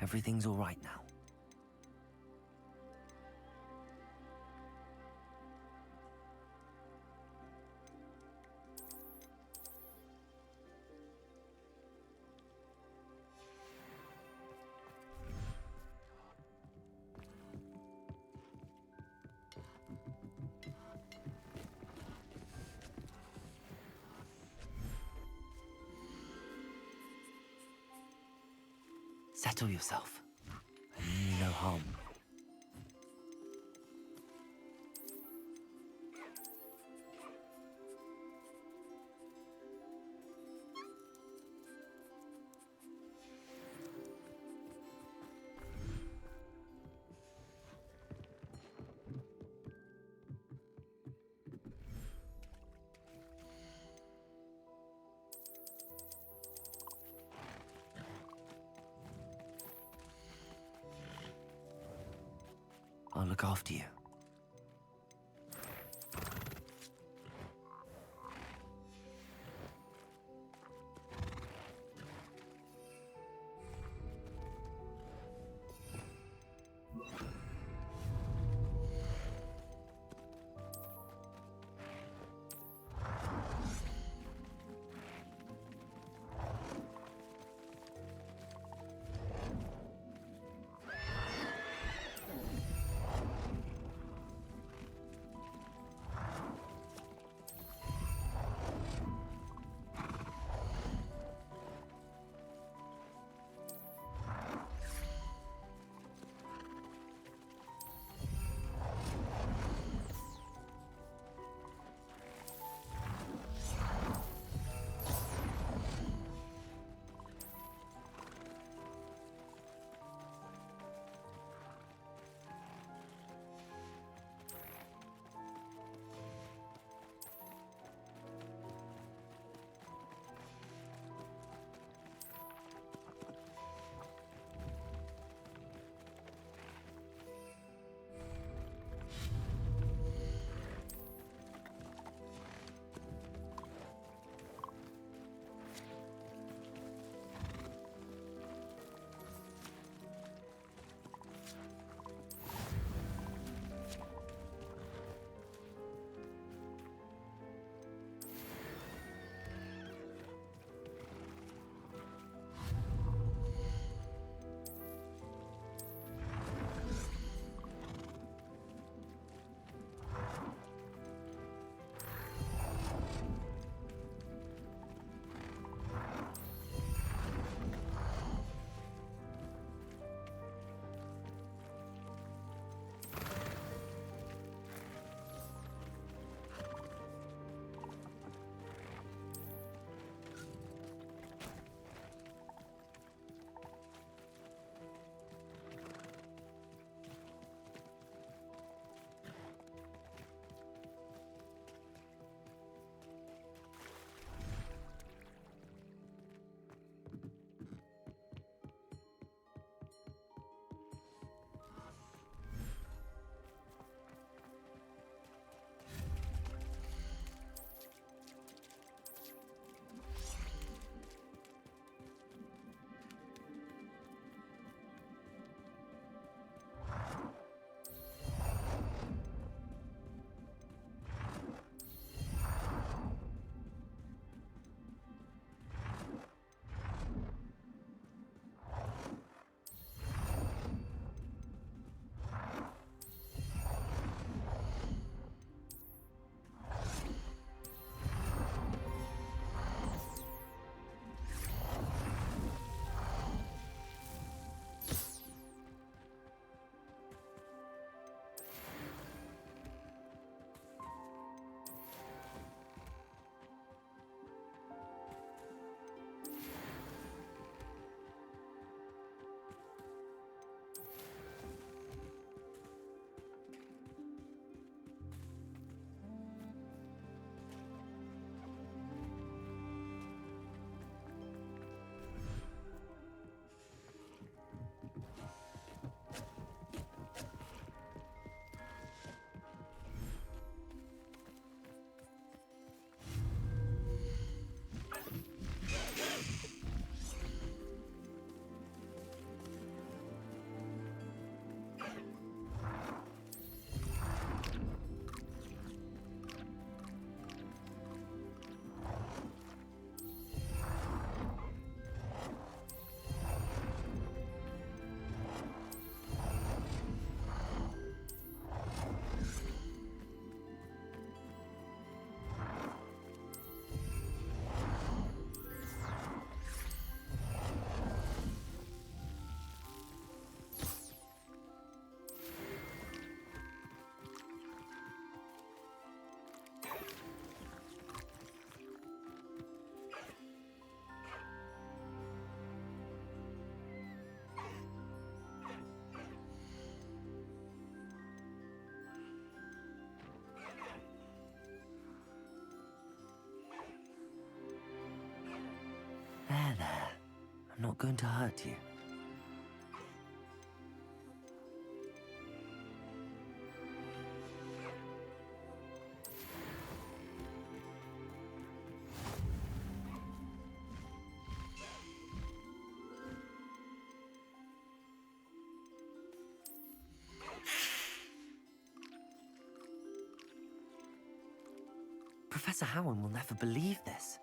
Everything's all right now. Settle yourself. I mean you no harm. I'll look after you. I'm not going to hurt you. Professor Howard will never believe this.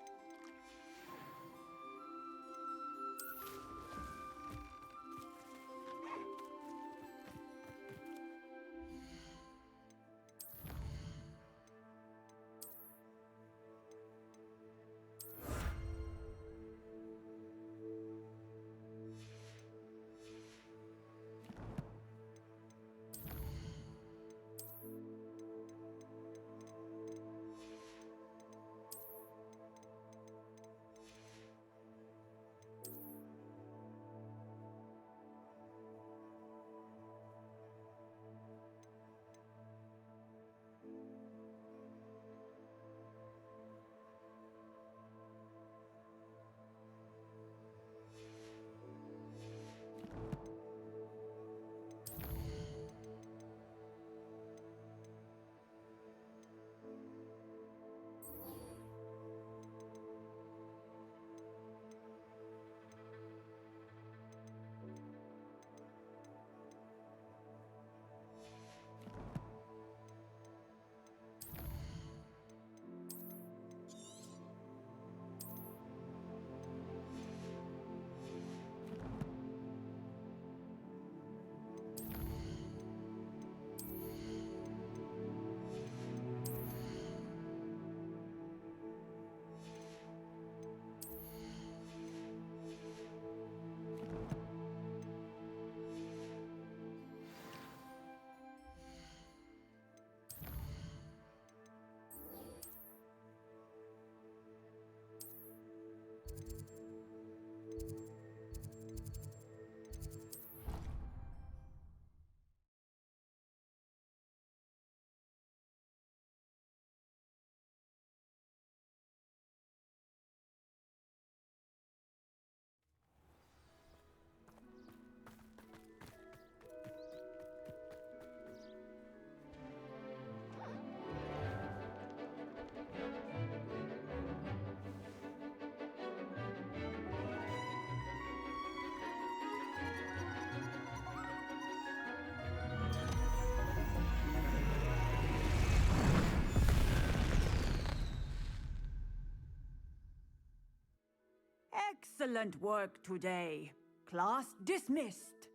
Excellent work today. Class dismissed.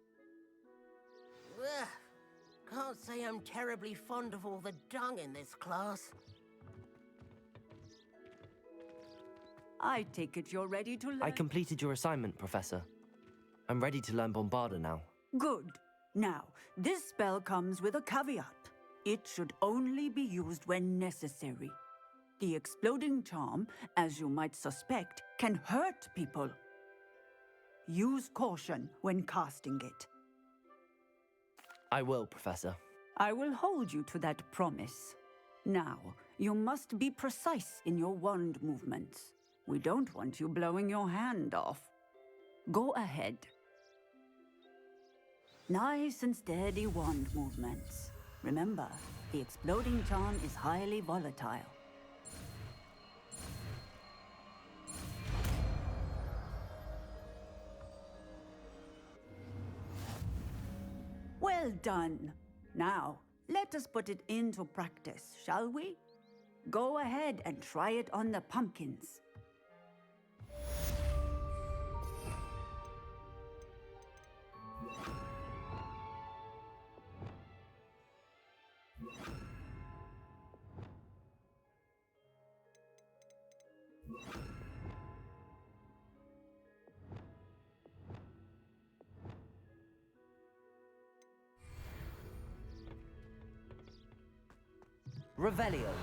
Ugh. Can't say I'm terribly fond of all the dung in this class. I take it you're ready to learn. I completed your assignment, Professor. I'm ready to learn Bombarda now. Good. Now, this spell comes with a caveat. It should only be used when necessary. The exploding charm, as you might suspect, can hurt people. Use caution when casting it. I will, Professor. I will hold you to that promise. Now, you must be precise in your wand movements. We don't want you blowing your hand off. Go ahead. Nice and steady wand movements. Remember, the exploding charm is highly volatile. Well done. Now, let us put it into practice, shall we? Go ahead and try it on the pumpkins. Revelio.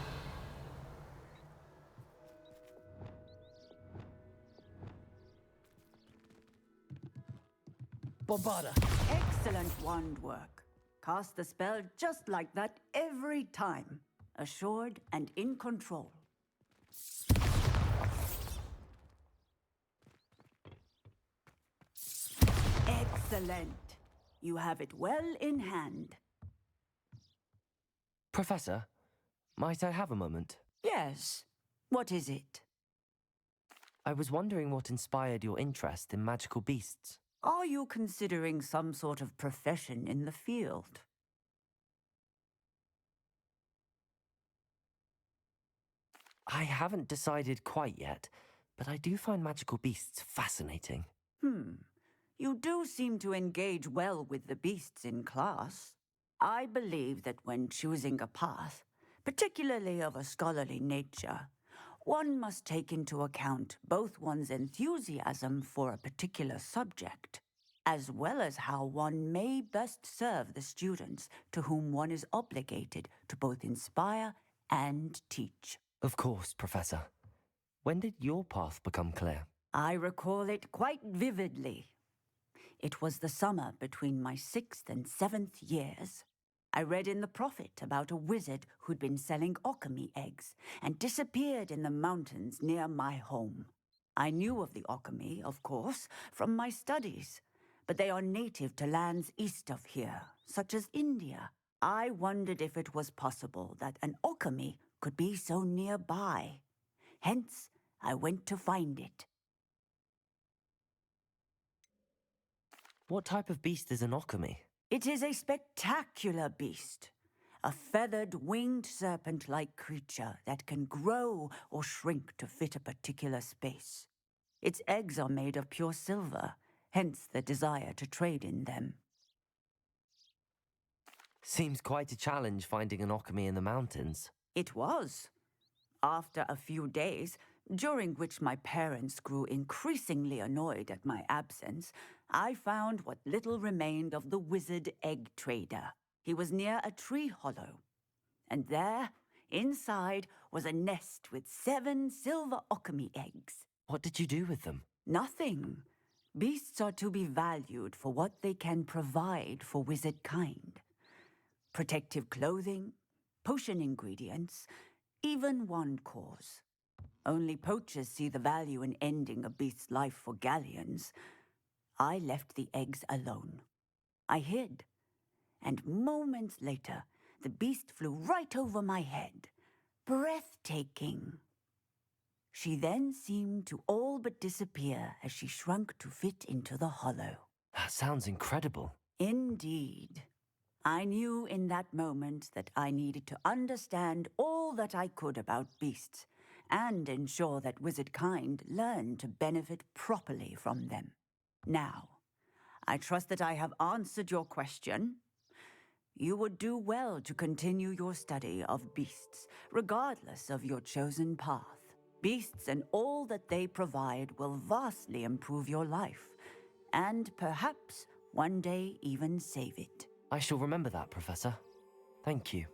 Bombarda. Excellent wand work. Cast the spell just like that every time. Assured and in control. Excellent. You have it well in hand. Professor, might I have a moment? Yes. What is it? I was wondering what inspired your interest in magical beasts. Are you considering some sort of profession in the field? I haven't decided quite yet, but I do find magical beasts fascinating. You do seem to engage well with the beasts in class. I believe that when choosing a path, particularly of a scholarly nature, one must take into account both one's enthusiasm for a particular subject, as well as how one may best serve the students to whom one is obligated to both inspire and teach. Of course, Professor. When did your path become clear? I recall it quite vividly. It was the summer between my 6th and 7th years. I read in the Prophet about a wizard who'd been selling alchemy eggs and disappeared in the mountains near my home. I knew of the alchemy, of course, from my studies, but they are native to lands east of here, such as India. I wondered if it was possible that an alchemy could be so nearby. Hence, I went to find it. What type of beast is an alchemy? It is a spectacular beast. A feathered, winged serpent-like creature that can grow or shrink to fit a particular space. Its eggs are made of pure silver, hence the desire to trade in them. Seems quite a challenge finding an alchemy in the mountains. It was. After a few days, during which my parents grew increasingly annoyed at my absence, I found what little remained of the wizard egg trader. He was near a tree hollow. And there, inside, was a nest with 7 silver alchemy eggs. What did you do with them? Nothing. Beasts are to be valued for what they can provide for wizard kind. Protective clothing, potion ingredients, even wand cores. Only poachers see the value in ending a beast's life for galleons. I left the eggs alone. I hid, and moments later, the beast flew right over my head. Breathtaking. She then seemed to all but disappear as she shrunk to fit into the hollow. That sounds incredible. Indeed. I knew in that moment that I needed to understand all that I could about beasts and ensure that wizard kind learned to benefit properly from them. Now, I trust that I have answered your question. You would do well to continue your study of beasts, regardless of your chosen path. Beasts and all that they provide will vastly improve your life, and perhaps one day even save it. I shall remember that, Professor. Thank you.